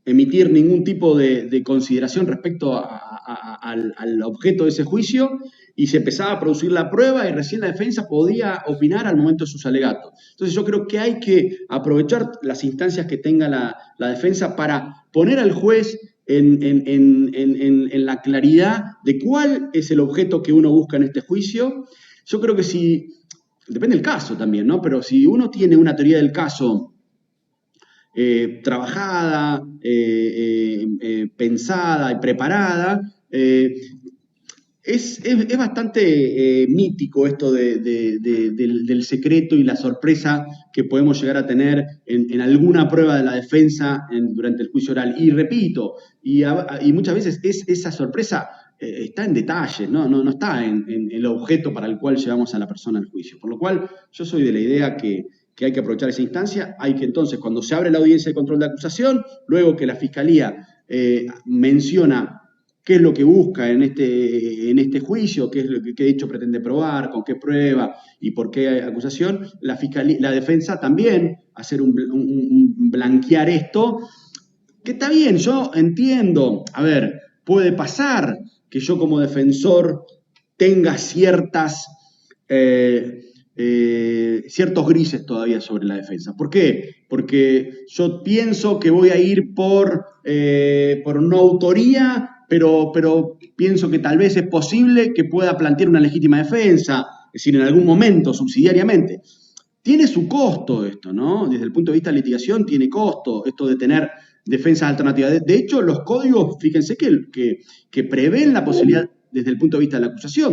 emitir ningún tipo de consideración respecto al objeto de ese juicio, y se empezaba a producir la prueba y recién la defensa podía opinar al momento de sus alegatos. Entonces yo creo que hay que aprovechar las instancias que tenga la defensa para poner al juez en la claridad de cuál es el objeto que uno busca en este juicio. Yo creo que depende del caso también, ¿no? Pero si uno tiene una teoría del caso trabajada, pensada y preparada, es bastante mítico esto del secreto y la sorpresa que podemos llegar a tener en alguna prueba de la defensa durante el juicio oral. Y repito, y muchas veces esa sorpresa está en detalles, no está en el objeto para el cual llevamos a la persona al juicio. Por lo cual yo soy de la idea que hay que aprovechar esa instancia. Hay que entonces, cuando se abre la audiencia de control de acusación, luego que la Fiscalía menciona qué es lo que busca en este juicio, qué hecho pretende probar, con qué prueba y por qué acusación, la defensa también hacer un blanquear esto, que está bien, yo entiendo, a ver, puede pasar que yo como defensor tenga ciertos grises todavía sobre la defensa. ¿Por qué? Porque yo pienso que voy a ir por no autoría, pero pienso que tal vez es posible que pueda plantear una legítima defensa, es decir, en algún momento, subsidiariamente. Tiene su costo esto, ¿no? Desde el punto de vista de litigación tiene costo esto de tener defensas alternativas. De hecho, los códigos, fíjense que prevén la posibilidad desde el punto de vista de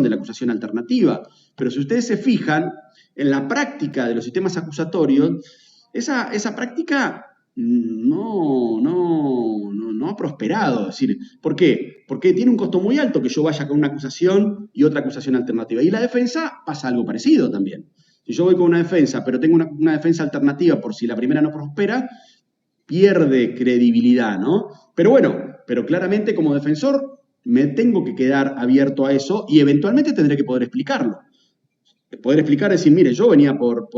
la acusación alternativa. Pero si ustedes se fijan, en la práctica de los sistemas acusatorios, esa práctica no ha prosperado. Es decir, ¿por qué? Porque tiene un costo muy alto que yo vaya con una acusación y otra acusación alternativa. Y la defensa pasa algo parecido también. Si yo voy con una defensa, pero tengo una defensa alternativa por si la primera no prospera, pierde credibilidad, ¿no? Pero bueno, claramente como defensor me tengo que quedar abierto a eso y eventualmente tendré que poder explicarlo. Poder explicar, decir, mire, yo venía por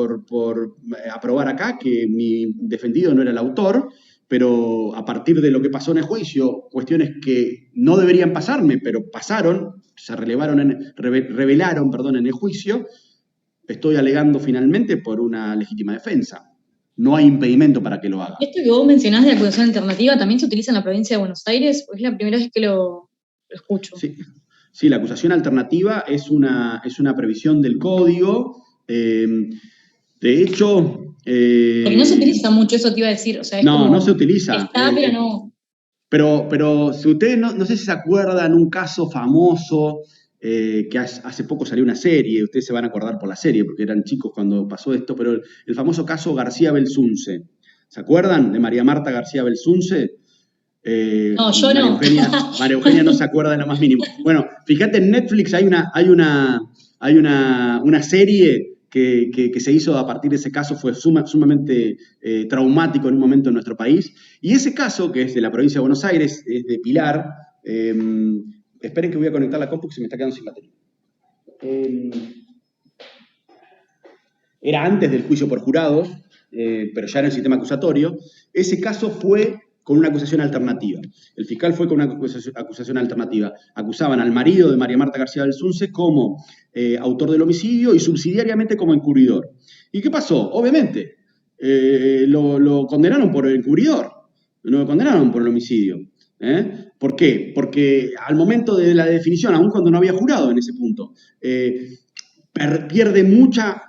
aprobar acá que mi defendido no era el autor, pero a partir de lo que pasó en el juicio, cuestiones que no deberían pasarme, pero pasaron, se revelaron en el juicio, estoy alegando finalmente por una legítima defensa. No hay impedimento para que lo haga. Esto que vos mencionás de acusación alternativa, ¿también se utiliza en la provincia de Buenos Aires? Pues es la primera vez que lo escucho. Sí, la acusación alternativa es una previsión del código. De hecho... Porque no se utiliza mucho, eso te iba a decir. O sea, no se utiliza. Está, pero no... Pero si ustedes no sé si se acuerdan un caso famoso que hace poco salió una serie, ustedes se van a acordar por la serie, porque eran chicos cuando pasó esto, pero el famoso caso García Belsunce. ¿Se acuerdan de María Marta García Belsunce? No, yo no. María Eugenia no se acuerda de lo más mínimo. Bueno, fíjate, en Netflix hay una serie que se hizo a partir de ese caso, fue sumamente traumático en un momento en nuestro país. Y ese caso, que es de la provincia de Buenos Aires, es de Pilar. Esperen que voy a conectar la compu que se me está quedando sin batería. Era antes del juicio por jurados, pero ya era el sistema acusatorio. Ese caso fue con una acusación alternativa. El fiscal fue con una acusación alternativa. Acusaban al marido de María Marta García Belsunce como autor del homicidio y subsidiariamente como encubridor. ¿Y qué pasó? Obviamente, lo condenaron por el encubridor, no lo condenaron por el homicidio. ¿Por qué? Porque al momento de la definición, aun cuando no había jurado en ese punto, pierde mucha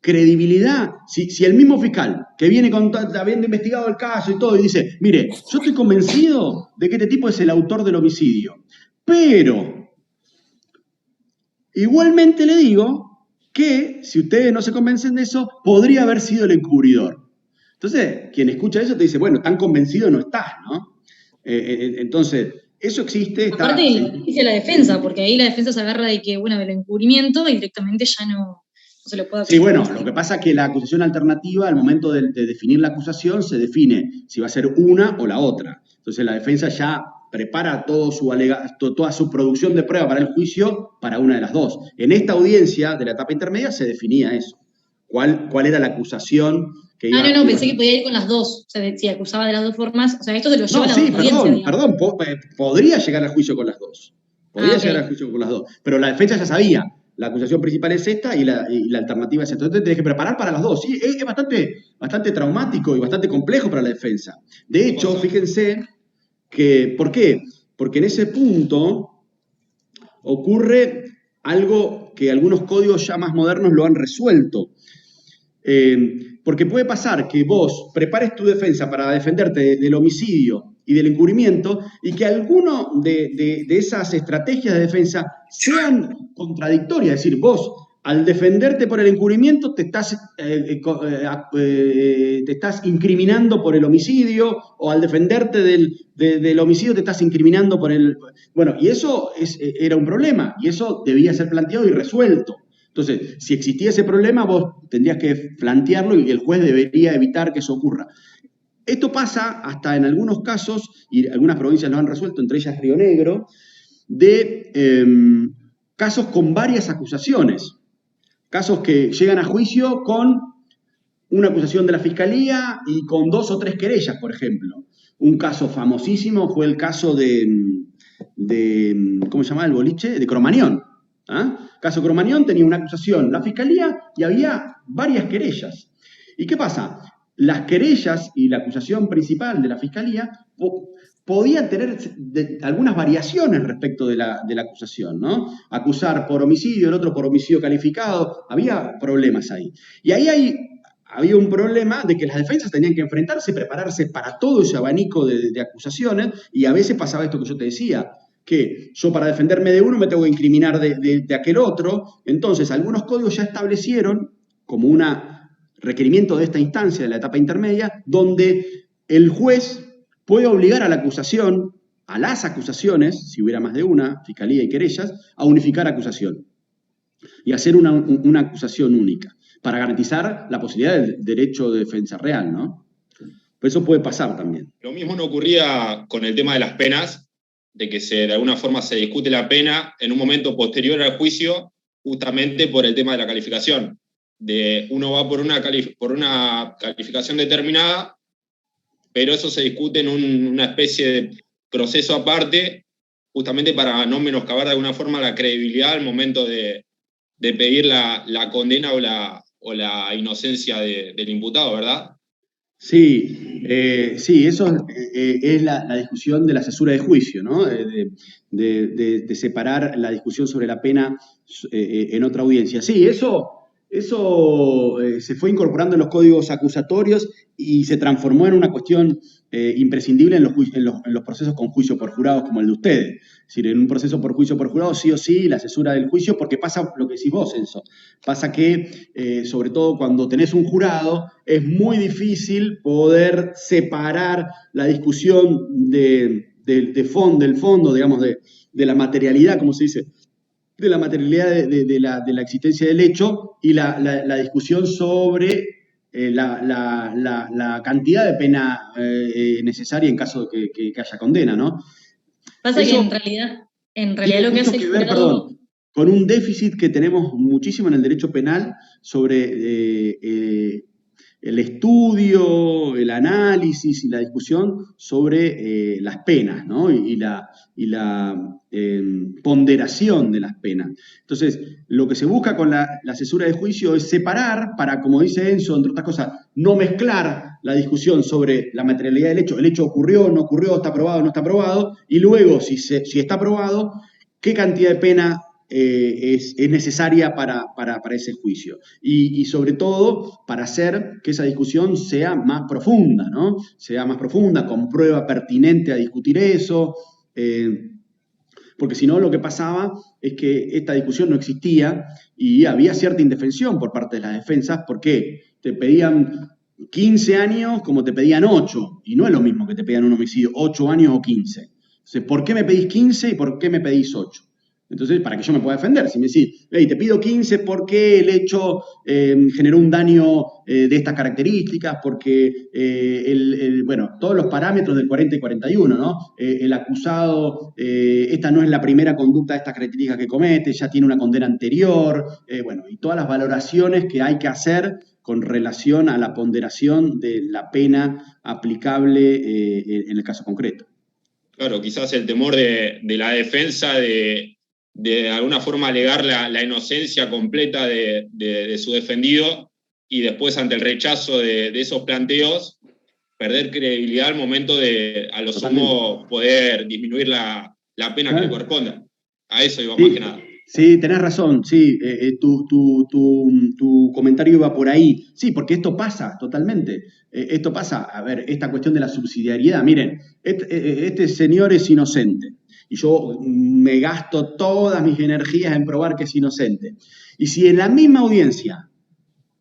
credibilidad. Si el mismo fiscal que viene habiendo investigado el caso y todo y dice, mire, yo estoy convencido de que este tipo es el autor del homicidio, pero igualmente le digo que si ustedes no se convencen de eso, podría haber sido el encubridor. Entonces, quien escucha eso te dice, bueno, tan convencido no estás, ¿no? Entonces, eso existe. Aparte dice la defensa, porque ahí la defensa se agarra de que, bueno, del encubrimiento y directamente ya no se lo puede acusar. Sí, bueno, lo que pasa es que la acusación alternativa, al momento de definir la acusación, se define si va a ser una o la otra. Entonces la defensa ya prepara toda su producción de prueba para el juicio para una de las dos. En esta audiencia de la etapa intermedia se definía eso. ¿Cuál era la acusación que iba no, pensé que podía ir con las dos. O sea, si acusaba de las dos formas, o sea, esto se lo lleva a la audiencia. Perdón, podría llegar al juicio con las dos. Llegar al juicio con las dos. Pero la defensa ya sabía. La acusación principal es esta y la alternativa es esta. Entonces tenés que preparar para las dos. Sí, es bastante traumático y bastante complejo para la defensa. De hecho, fíjense que, ¿por qué? Porque en ese punto ocurre algo que algunos códigos ya más modernos lo han resuelto. Porque puede pasar que vos prepares tu defensa para defenderte del homicidio y del encubrimiento, y que alguno de esas estrategias de defensa sean contradictorias. Es decir, vos, al defenderte por el encubrimiento, te estás incriminando por el homicidio, o al defenderte del homicidio te estás incriminando por el... Bueno, y eso era un problema, y eso debía ser planteado y resuelto. Entonces, si existía ese problema, vos tendrías que plantearlo y el juez debería evitar que eso ocurra. Esto pasa hasta en algunos casos, y algunas provincias lo han resuelto, entre ellas Río Negro, de casos con varias acusaciones. Casos que llegan a juicio con una acusación de la Fiscalía y con 2 o 3 querellas, por ejemplo. Un caso famosísimo fue el caso de ¿cómo se llamaba el boliche? De Cromañón. Caso Cromañón tenía una acusación la Fiscalía y había varias querellas. ¿Y qué pasa? Las querellas y la acusación principal de la Fiscalía podían tener algunas variaciones respecto de la acusación, ¿no? Acusar por homicidio, el otro por homicidio calificado, había problemas ahí. Y ahí había un problema de que las defensas tenían que enfrentarse, prepararse para todo ese abanico de acusaciones, y a veces pasaba esto que yo te decía, que yo para defenderme de uno me tengo que incriminar de aquel otro. Entonces, algunos códigos ya establecieron como un requerimiento de esta instancia, de la etapa intermedia, donde el juez puede obligar a la acusación, a las acusaciones, si hubiera más de una, fiscalía y querellas, a unificar acusación y hacer una acusación única, para garantizar la posibilidad del derecho de defensa real, ¿no? Pero eso puede pasar también. Lo mismo no ocurría con el tema de las penas, de que de alguna forma se discute la pena en un momento posterior al juicio, justamente por el tema de la calificación. Uno va por una calificación determinada, pero eso se discute en una especie de proceso aparte, justamente para no menoscabar de alguna forma la credibilidad al momento de pedir la condena o la inocencia del imputado, ¿verdad? Sí, eso es la discusión de la cesura de juicio, ¿no? De separar la discusión sobre la pena en otra audiencia. Sí, eso Eso se fue incorporando en los códigos acusatorios y se transformó en una cuestión imprescindible en los procesos con juicio por jurados como el de ustedes. Es decir, en un proceso por juicio por jurado, sí o sí, la cesura del juicio, porque pasa lo que decís vos, Enzo. Pasa que, sobre todo cuando tenés un jurado, es muy difícil poder separar la discusión del fondo, digamos, de la materialidad, como se dice, de la materialidad de la existencia del hecho y la discusión sobre la cantidad de pena necesaria en caso de que haya condena, ¿no? Pasa que Eso en realidad tiene lo que mucho hace que el ver, jurado... perdón, con un déficit que tenemos muchísimo en el derecho penal sobre el estudio, el análisis y la discusión sobre las penas, ¿no? Y la ponderación de las penas. Entonces, lo que se busca con la cesura de juicio es separar para, como dice Enzo, entre otras cosas, no mezclar la discusión sobre la materialidad del hecho. El hecho ocurrió, no ocurrió, está aprobado, no está aprobado, y luego, si está aprobado, qué cantidad de pena es necesaria para ese juicio. Y sobre todo, para hacer que esa discusión sea más profunda, ¿no? Sea más profunda, con prueba pertinente a discutir eso. Porque si no, lo que pasaba es que esta discusión no existía y había cierta indefensión por parte de las defensas, porque te pedían 15 años como te pedían 8, y no es lo mismo que te pedían un homicidio 8 años o 15. Entonces, ¿por qué me pedís 15 y por qué me pedís 8? Entonces, para que yo me pueda defender, si me decís, hey, te pido 15 porque el hecho generó un daño de estas características, porque, bueno, todos los parámetros del 40 y 41, ¿no? El acusado, esta no es la primera conducta de estas características que comete, ya tiene una condena anterior, bueno, y todas las valoraciones que hay que hacer con relación a la ponderación de la pena aplicable en el caso concreto. Claro, quizás el temor de la defensa de alguna forma alegar la inocencia completa de su defendido y después ante el rechazo de esos planteos perder credibilidad al momento de a lo sumo poder disminuir la pena que le corresponda. A eso iba más que nada. Sí, tenés razón, sí, tu comentario iba por ahí. Sí, porque esto pasa totalmente. Esto pasa, a ver, esta cuestión de la subsidiariedad. Miren, este señor es inocente y yo me gasto todas mis energías en probar que es inocente. Y si en la misma audiencia,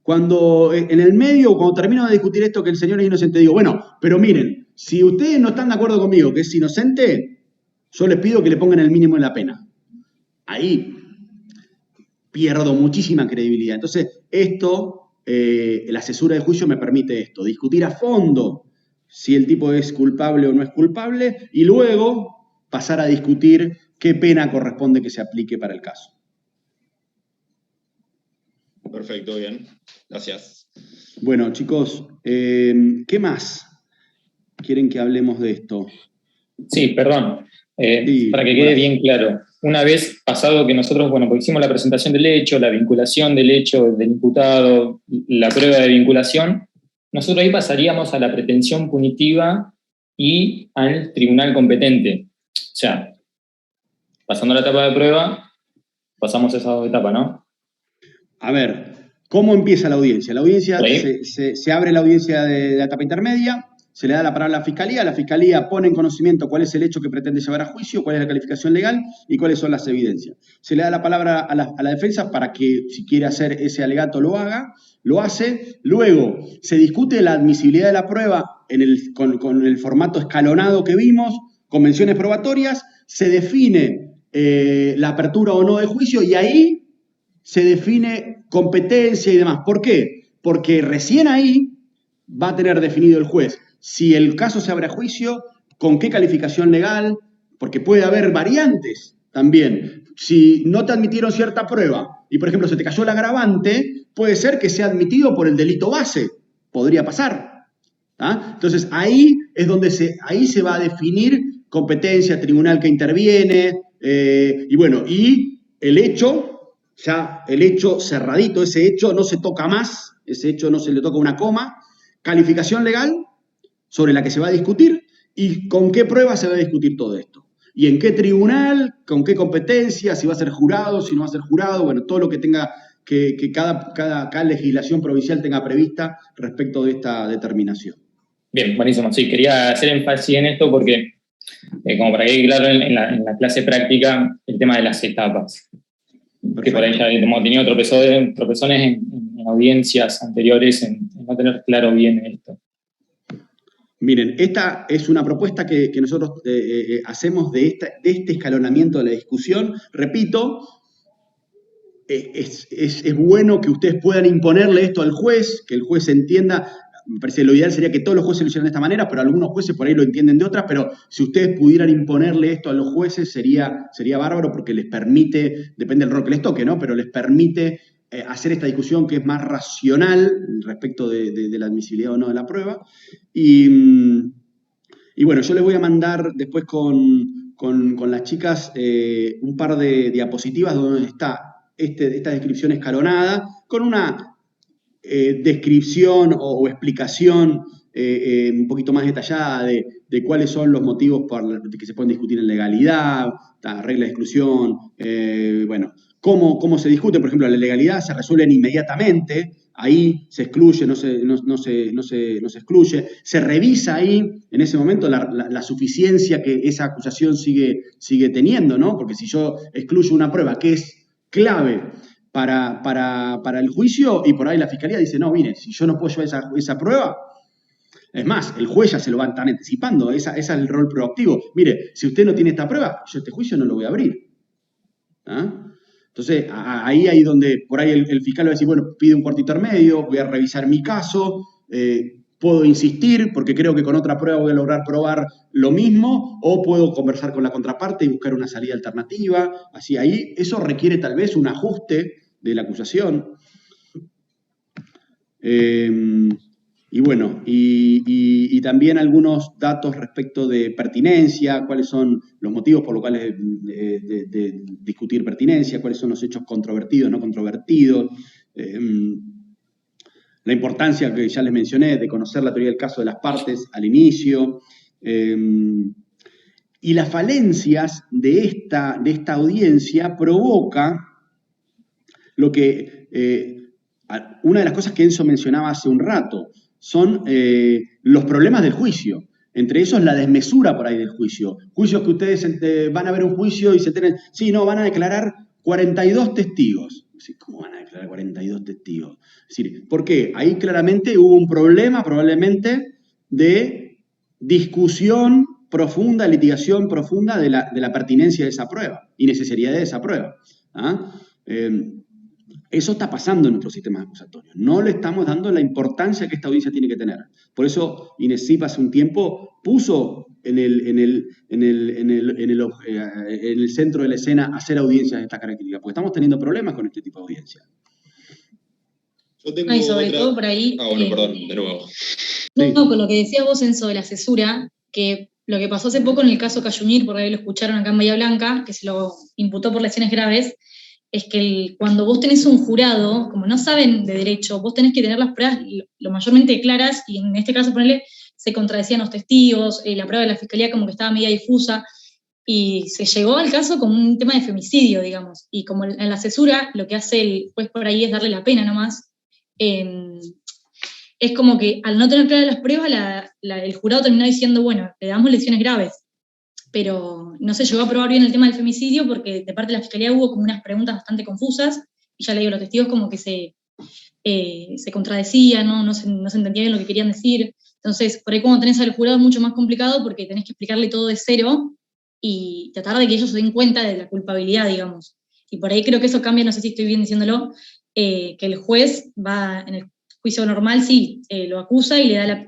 cuando en el medio, cuando termino de discutir esto que el señor es inocente, digo, bueno, pero miren, si ustedes no están de acuerdo conmigo que es inocente, yo les pido que le pongan el mínimo en la pena. Ahí pierdo muchísima credibilidad. Entonces, la cesura de juicio me permite esto, discutir a fondo si el tipo es culpable o no es culpable y luego pasar a discutir qué pena corresponde que se aplique para el caso. Perfecto, bien. Gracias. Bueno, chicos, ¿qué más quieren que hablemos de esto? Sí, perdón. Sí, para que quede bien claro. Una vez pasado que nosotros, bueno, pues hicimos la presentación del hecho, la vinculación del hecho del imputado, la prueba de vinculación, nosotros ahí pasaríamos a la pretensión punitiva y al tribunal competente. O sea, pasando la etapa de prueba, pasamos esas dos etapas, ¿no? A ver, ¿cómo empieza la audiencia? La audiencia, se abre la audiencia de la etapa intermedia, se le da la palabra a la fiscalía pone en conocimiento cuál es el hecho que pretende llevar a juicio, cuál es la calificación legal y cuáles son las evidencias. Se le da la palabra a la defensa para que, si quiere hacer ese alegato, lo haga, lo hace. Luego se discute la admisibilidad de la prueba con el formato escalonado que vimos, convenciones probatorias, se define la apertura o no de juicio y ahí se define competencia y demás. ¿Por qué? Porque recién ahí va a tener definido el juez si el caso se abre a juicio, con qué calificación legal, porque puede haber variantes también. Si no te admitieron cierta prueba y, por ejemplo, se te cayó el agravante, puede ser que sea admitido por el delito base. Podría pasar. ¿Ah? Entonces, ahí es donde ahí se va a definir competencia, tribunal que interviene, y bueno, y el hecho, ya el hecho cerradito, ese hecho no se toca más, ese hecho no se le toca una coma, calificación legal sobre la que se va a discutir y con qué prueba se va a discutir todo esto. Y en qué tribunal, con qué competencia, si va a ser jurado, si no va a ser jurado, bueno, todo lo que tenga que cada legislación provincial tenga prevista respecto de esta determinación. Bien, buenísimo. Sí, quería hacer énfasis en esto porque, como para que quede claro en la clase práctica, el tema de las etapas. Perfecto. Que por ahí ya hemos tenido tropezones en audiencias anteriores en no tener claro bien esto. Miren, esta es una propuesta que nosotros hacemos de este escalonamiento de la discusión. Repito, es bueno que ustedes puedan imponerle esto al juez, que el juez entienda. Me parece que lo ideal sería que todos los jueces lo hicieran de esta manera, pero algunos jueces por ahí lo entienden de otra, pero si ustedes pudieran imponerle esto a los jueces sería bárbaro porque les permite, depende del rol que les toque, ¿no? Pero les permite hacer esta discusión que es más racional respecto de la admisibilidad o no de la prueba. Y bueno, yo les voy a mandar después con las chicas un par de diapositivas donde está esta descripción escalonada con una descripción o explicación un poquito más detallada de cuáles son los motivos que se pueden discutir en legalidad, regla de exclusión, bueno, cómo se discute, por ejemplo, la legalidad se resuelven inmediatamente, ahí se excluye, no se excluye, se revisa ahí, en ese momento, la suficiencia que esa acusación sigue teniendo, ¿no? Porque si yo excluyo una prueba que es clave para el juicio y por ahí la fiscalía dice, no, mire, si yo no puedo llevar esa prueba, es más, el juez ya se lo va tan anticipando, ese es el rol proactivo. Mire, si usted no tiene esta prueba, yo este juicio no lo voy a abrir. ¿Ah? Entonces, ahí donde por ahí el fiscal va a decir, bueno, pide un cuarto intermedio, voy a revisar mi caso, puedo insistir porque creo que con otra prueba voy a lograr probar lo mismo, o puedo conversar con la contraparte y buscar una salida alternativa. Así, ahí eso requiere tal vez un ajuste de la acusación. Y bueno, y también algunos datos respecto de pertinencia, cuáles son los motivos por los cuales de discutir pertinencia, cuáles son los hechos controvertidos, no controvertidos, la importancia que ya les mencioné de conocer la teoría del caso de las partes al inicio, y las falencias de esta audiencia provoca lo que, una de las cosas que Enzo mencionaba hace un rato, son los problemas del juicio. Entre ellos la desmesura por ahí del juicio. Juicios que ustedes van a ver un juicio y se tienen, sí, no, van a declarar 42 testigos. ¿Cómo van a declarar 42 testigos? Es decir, ¿por qué? Ahí claramente hubo un problema probablemente de discusión profunda, litigación profunda de la pertinencia de esa prueba y necesidad de esa prueba. ¿Ah? Eso está pasando en nuestros sistemas acusatorios. No le estamos dando la importancia que esta audiencia tiene que tener. Por eso INESIP hace un tiempo puso en el centro de la escena hacer audiencias de esta característica, porque estamos teniendo problemas con este tipo de audiencias. Yo tengo y sobre todo por ahí... bueno, perdón, de nuevo. No, con lo que decías vos, Enzo, de la cesura, que lo que pasó hace poco en el caso Cayumir, por ahí lo escucharon acá en Bahía Blanca, que se lo imputó por lesiones graves, es que cuando vos tenés un jurado, como no saben de derecho, vos tenés que tener las pruebas lo mayormente claras, y en este caso, ponele, se contradecían los testigos, la prueba de la fiscalía como que estaba media difusa, y se llegó al caso como un tema de femicidio, digamos, y como en la cesura lo que hace el juez por ahí es darle la pena nomás, es como que al no tener claras las pruebas, el jurado terminó diciendo, bueno, le damos lesiones graves, pero no se llegó a probar bien el tema del femicidio porque de parte de la fiscalía hubo como unas preguntas bastante confusas, y ya le digo, los testigos como que se contradecían, no se entendía bien lo que querían decir. Entonces, por ahí cuando tenés al jurado es mucho más complicado porque tenés que explicarle todo de cero y tratar de que ellos se den cuenta de la culpabilidad, digamos. Y por ahí creo que eso cambia, no sé si estoy bien diciéndolo, que el juez va en el juicio normal, sí, lo acusa y le da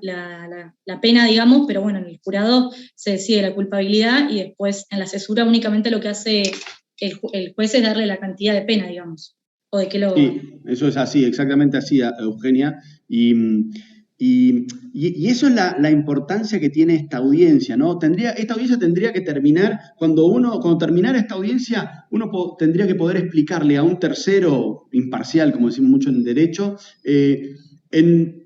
la pena, digamos, pero bueno, en el jurado se decide la culpabilidad y después en la cesura únicamente lo que hace el juez es darle la cantidad de pena, digamos. O de que lo... Sí, eso es así, exactamente así, Eugenia. Y eso es la importancia que tiene esta audiencia, ¿no? Esta audiencia tendría que terminar, cuando terminara esta audiencia, uno tendría que poder explicarle a un tercero imparcial, como decimos mucho en el derecho, en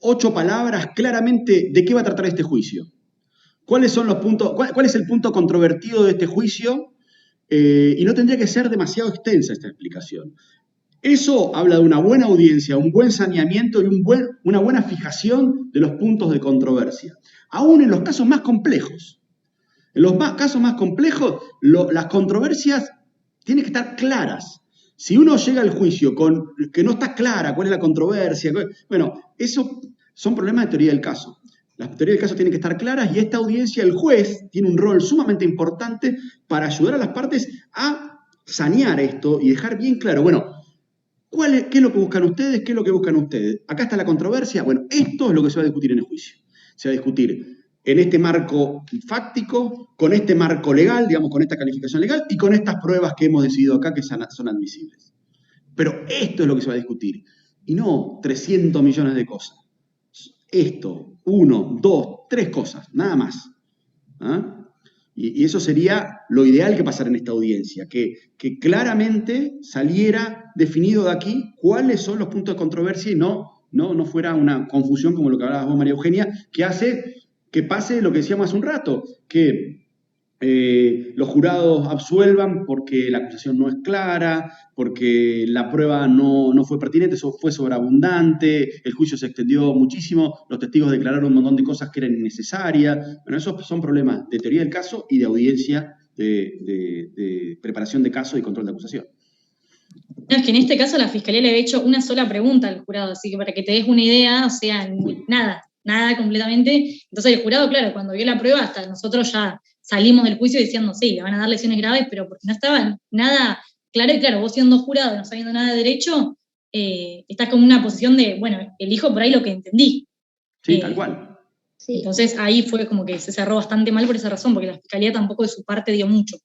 8 palabras claramente de qué va a tratar este juicio. ¿Cuáles son los puntos, cuál es el punto controvertido de este juicio? y no tendría que ser demasiado extensa esta explicación. Eso habla de una buena audiencia, un buen saneamiento y una buena fijación de los puntos de controversia. Aún en los casos más complejos. En los casos más complejos, las controversias tienen que estar claras. Si uno llega al juicio con que no está clara cuál es la controversia, bueno, eso son problemas de teoría del caso. Las teorías del caso tienen que estar claras y esta audiencia, el juez, tiene un rol sumamente importante para ayudar a las partes a sanear esto y dejar bien claro, bueno, ¿qué es lo que buscan ustedes? ¿Qué es lo que buscan ustedes? Acá está la controversia. Bueno, esto es lo que se va a discutir en el juicio. Se va a discutir en este marco fáctico, con este marco legal, digamos, con esta calificación legal y con estas pruebas que hemos decidido acá que son admisibles. Pero esto es lo que se va a discutir. Y no 300 millones de cosas. Esto, 1, 2, 3 cosas, nada más. ¿Ah? Y eso sería lo ideal que pasara en esta audiencia, que claramente saliera definido de aquí cuáles son los puntos de controversia y no fuera una confusión como lo que hablabas vos, María Eugenia, que hace que pase lo que decíamos hace un rato, que los jurados absuelvan porque la acusación no es clara, porque la prueba no fue pertinente, fue sobreabundante, el juicio se extendió muchísimo, los testigos declararon un montón de cosas que eran innecesarias. Bueno, esos son problemas de teoría del caso y de audiencia, de preparación de caso y control de acusación. Es que en este caso la Fiscalía le había hecho una sola pregunta al jurado, así que para que te des una idea, o sea, nada completamente. Entonces el jurado, claro, cuando vio la prueba, hasta nosotros ya salimos del juicio diciendo, sí, le van a dar lesiones graves, pero porque no estaba nada claro. Y claro, vos siendo jurado, no sabiendo nada de derecho, estás como en una posición de, bueno, elijo por ahí lo que entendí. Sí, tal cual. Sí. Entonces ahí fue como que se cerró bastante mal por esa razón, porque la Fiscalía tampoco de su parte dio mucho.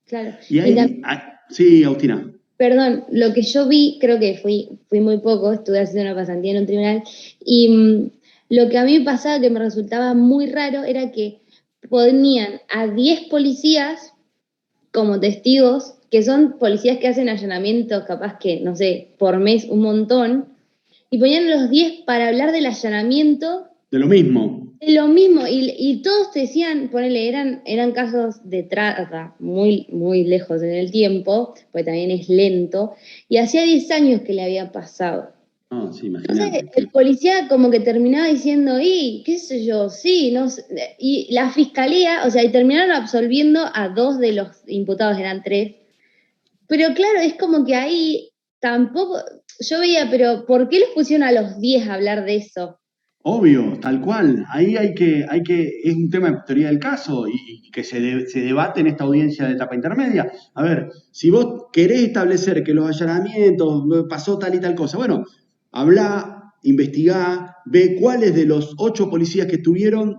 Claro. Y ahí, sí, Agustina. Perdón, lo que yo vi, creo que fui muy poco, estuve haciendo una pasantía en un tribunal, y lo que a mí me pasaba que me resultaba muy raro era que ponían a 10 policías como testigos, que son policías que hacen allanamientos, capaz que, no sé, por mes un montón, y ponían a los 10 para hablar del allanamiento. De lo mismo. Lo mismo, y todos te decían, ponele, eran casos de trata muy, muy lejos en el tiempo, porque también es lento, y hacía 10 años que le había pasado. Sí, Entonces imagínate. el policía como que terminaba diciendo, qué sé yo, sí, no sé, y la fiscalía, o sea, y terminaron absolviendo a 2 de los imputados, eran 3, pero claro, es como que ahí tampoco, yo veía, pero ¿por qué les pusieron a los 10 a hablar de eso? Obvio, tal cual. Ahí es un tema de teoría del caso y que se debate en esta audiencia de etapa intermedia. A ver, si vos querés establecer que los allanamientos pasó tal y tal cosa, bueno, hablá, investigá, ve cuáles de los 8 policías que estuvieron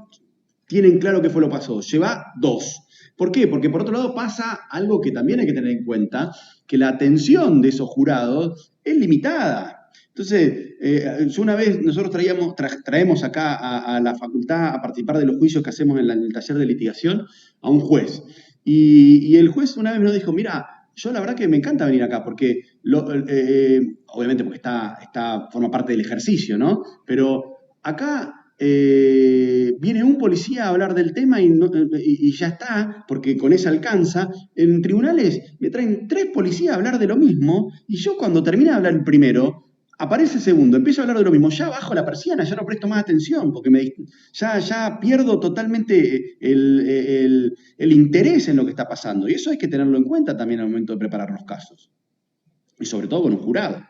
tienen claro qué fue lo que pasó. Llevá 2. ¿Por qué? Porque por otro lado pasa algo que también hay que tener en cuenta, que la atención de esos jurados es limitada. Entonces, una vez nosotros traemos acá a la facultad a participar de los juicios que hacemos en el taller de litigación a un juez. Y el juez una vez nos dijo, mira, yo la verdad que me encanta venir acá porque, obviamente porque forma parte del ejercicio, ¿no? Pero acá viene un policía a hablar del tema y ya está, porque con eso alcanza. En tribunales me traen 3 policías a hablar de lo mismo y yo cuando termine de hablar el primero, aparece el segundo, empiezo a hablar de lo mismo, ya bajo la persiana, ya no presto más atención, porque ya pierdo totalmente el interés en lo que está pasando. Y eso hay que tenerlo en cuenta también al momento de preparar los casos. Y sobre todo con un jurado.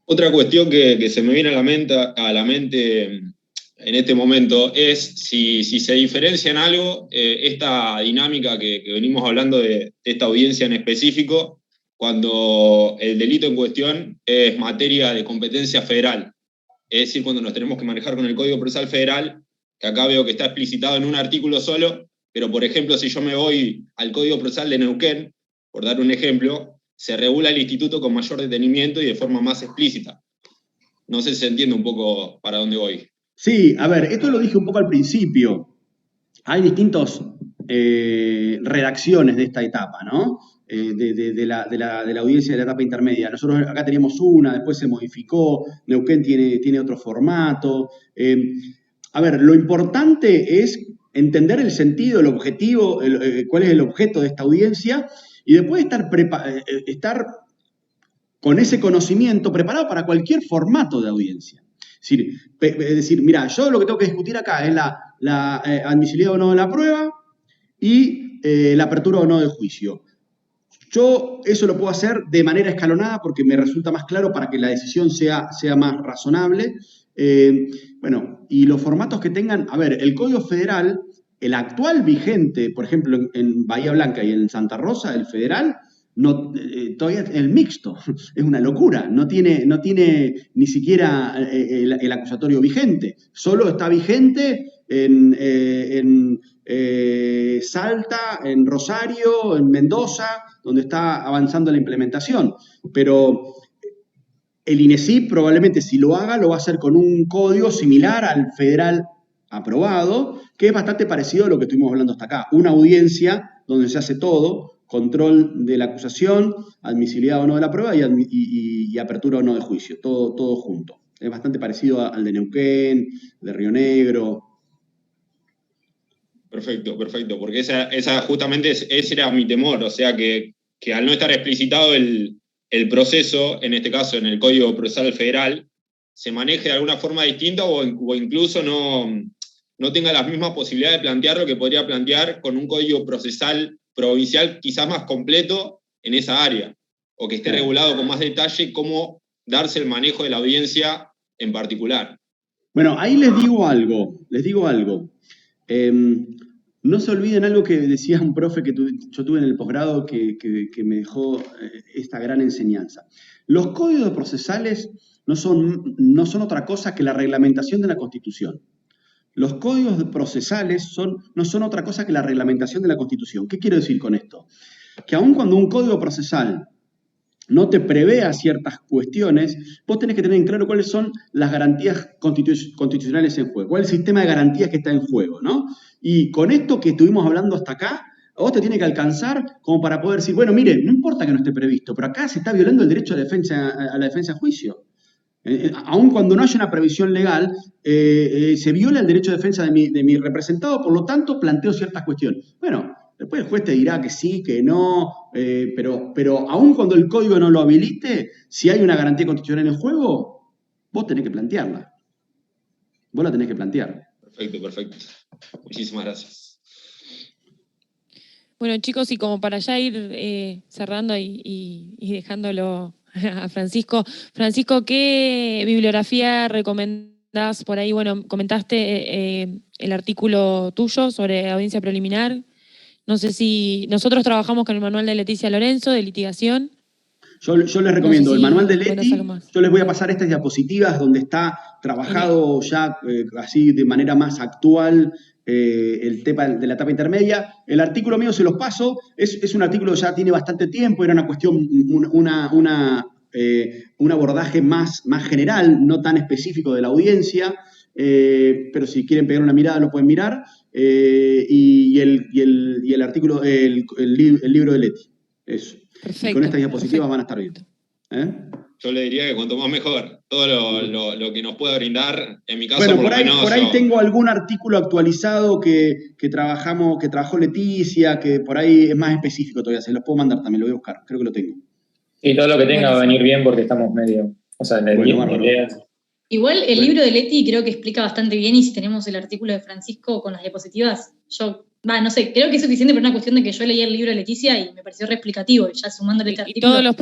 Otra cuestión que se me viene a la mente en este momento es si se diferencia en algo esta dinámica que venimos hablando de esta audiencia en específico, cuando el delito en cuestión es materia de competencia federal. Es decir, cuando nos tenemos que manejar con el Código Procesal Federal, que acá veo que está explicitado en un artículo solo, pero por ejemplo, si yo me voy al Código Procesal de Neuquén, por dar un ejemplo, se regula el instituto con mayor detenimiento y de forma más explícita. No sé si se entiende un poco para dónde voy. Sí, a ver, esto lo dije un poco al principio. Hay distintas redacciones de esta etapa, ¿no? De la audiencia de la etapa intermedia. Nosotros acá teníamos una, después se modificó, Neuquén tiene otro formato. A ver, lo importante es entender el sentido, el objetivo, cuál es el objeto de esta audiencia, y después estar con ese conocimiento preparado para cualquier formato de audiencia. Es decir, mira, yo lo que tengo que discutir acá es la admisibilidad o no de la prueba y la apertura o no del juicio. Yo eso lo puedo hacer de manera escalonada porque me resulta más claro para que la decisión sea más razonable. Bueno, y los formatos que tengan, a ver, el Código Federal, el actual vigente, por ejemplo, en Bahía Blanca y en Santa Rosa, el federal, no, todavía el mixto, es una locura, no tiene ni siquiera el acusatorio vigente, solo está vigente en Salta, en Rosario, en Mendoza, donde está avanzando la implementación, pero el INESIP probablemente si lo haga, lo va a hacer con un código similar al federal aprobado, que es bastante parecido a lo que estuvimos hablando hasta acá, una audiencia donde se hace todo, control de la acusación, admisibilidad o no de la prueba y apertura o no de juicio, todo junto. Es bastante parecido al de Neuquén, de Río Negro. Perfecto, porque esa justamente ese era mi temor, o sea que al no estar explicitado el proceso, en este caso en el Código Procesal Federal, se maneje de alguna forma distinta o incluso no tenga las mismas posibilidades de plantear lo que podría plantear con un Código Procesal provincial quizás más completo en esa área, o que esté regulado con más detalle cómo darse el manejo de la audiencia en particular. Bueno, ahí les digo algo. No se olviden algo que decía un profe que yo tuve en el posgrado que me dejó esta gran enseñanza. Los códigos procesales no son otra cosa que la reglamentación de la Constitución. Los códigos procesales no son otra cosa que la reglamentación de la Constitución. ¿Qué quiero decir con esto? Que aun cuando un código procesal no te prevea ciertas cuestiones, vos tenés que tener en claro cuáles son las garantías constitucionales en juego, cuál es el sistema de garantías que está en juego, ¿no? Y con esto que estuvimos hablando hasta acá, a vos te tiene que alcanzar como para poder decir, bueno, mire, no importa que no esté previsto, pero acá se está violando el derecho a la defensa a juicio. Aun cuando no haya una previsión legal, se viola el derecho de defensa de mi representado, por lo tanto, planteo ciertas cuestiones. Bueno, después el juez te dirá que sí, que no, pero aun cuando el código no lo habilite, si hay una garantía constitucional en juego, vos tenés que plantearla. Vos la tenés que plantear. Perfecto. Muchísimas gracias. Bueno, chicos, y como para ya ir cerrando y dejándolo a Francisco. Francisco, ¿qué bibliografía recomendás por ahí? Bueno, comentaste el artículo tuyo sobre audiencia preliminar. No sé si nosotros trabajamos con el manual de Leticia Lorenzo, de litigación. Yo les recomiendo el manual de Leti. Yo les voy a pasar estas diapositivas donde está trabajado ya así de manera más actual el tema de la etapa intermedia. El artículo mío se los paso. Es un artículo que ya tiene bastante tiempo. Era una cuestión, un abordaje más general, no tan específico de la audiencia. Pero si quieren pegar una mirada lo pueden mirar. Y el artículo, el libro de Leti. Eso. Perfecto, y con estas diapositivas van a estar bien. Yo le diría que cuanto más mejor. Todo lo que nos pueda brindar, en mi caso, bueno, por ahí tengo algún artículo actualizado que trabajó Leticia, que por ahí es más específico todavía. Se los puedo mandar también, lo voy a buscar. Creo que lo tengo. Y todo lo que tenga va a venir bien porque estamos medio... O sea, ideas. Igual el libro de Leti creo que explica bastante bien, y si tenemos el artículo de Francisco con las diapositivas, no sé, creo que es suficiente por una cuestión de que yo leí el libro de Leticia y me pareció re explicativo, y ya sumándole este artículo. Y todos los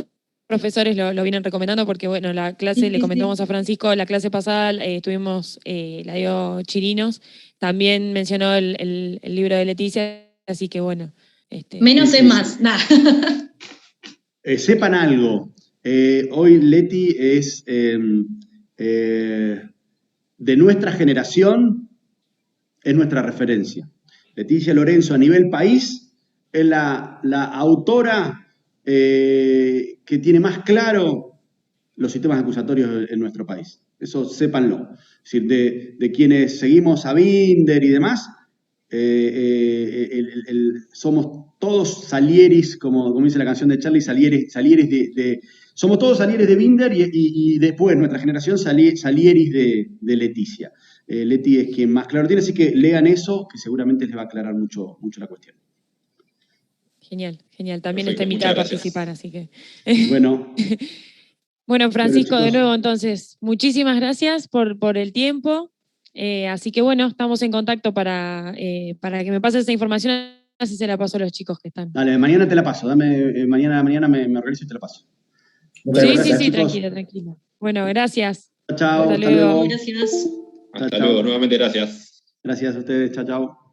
profesores lo vienen recomendando porque, bueno, la clase, le comentamos a Francisco, la clase pasada la dio Chirinos, también mencionó el libro de Leticia, así que bueno. Menos es más, nada. Sepan algo, hoy Leti es... de nuestra generación es nuestra referencia. Leticia Lorenzo a nivel país es la autora que tiene más claro los sistemas acusatorios en nuestro país. Eso sépanlo. Es decir, de quienes seguimos a Binder y demás, somos todos Salieris, como dice la canción de Charlie, Salieris somos todos Salieris de Binder y después nuestra generación Salieris de Leticia. Leti es quien más claro tiene, así que lean eso, que seguramente les va a aclarar mucho, mucho la cuestión. Genial, genial. También Perfecto, está invitada a muchas gracias. participar, así que... Bueno, Bueno, Francisco, de chicos. nuevo, entonces, muchísimas gracias por el tiempo. Así que bueno, estamos en contacto para que me pases esa información, así se la paso a los chicos que están. Dale, mañana te la paso. Mañana me organizo y te la paso. Muchas Sí, gracias. sí, chicos. tranquilo, tranquilo. Bueno, gracias. Chao, Hasta hasta luego. luego. Gracias. Hasta Chao, luego, chao. nuevamente gracias. Gracias a ustedes, chao, chao.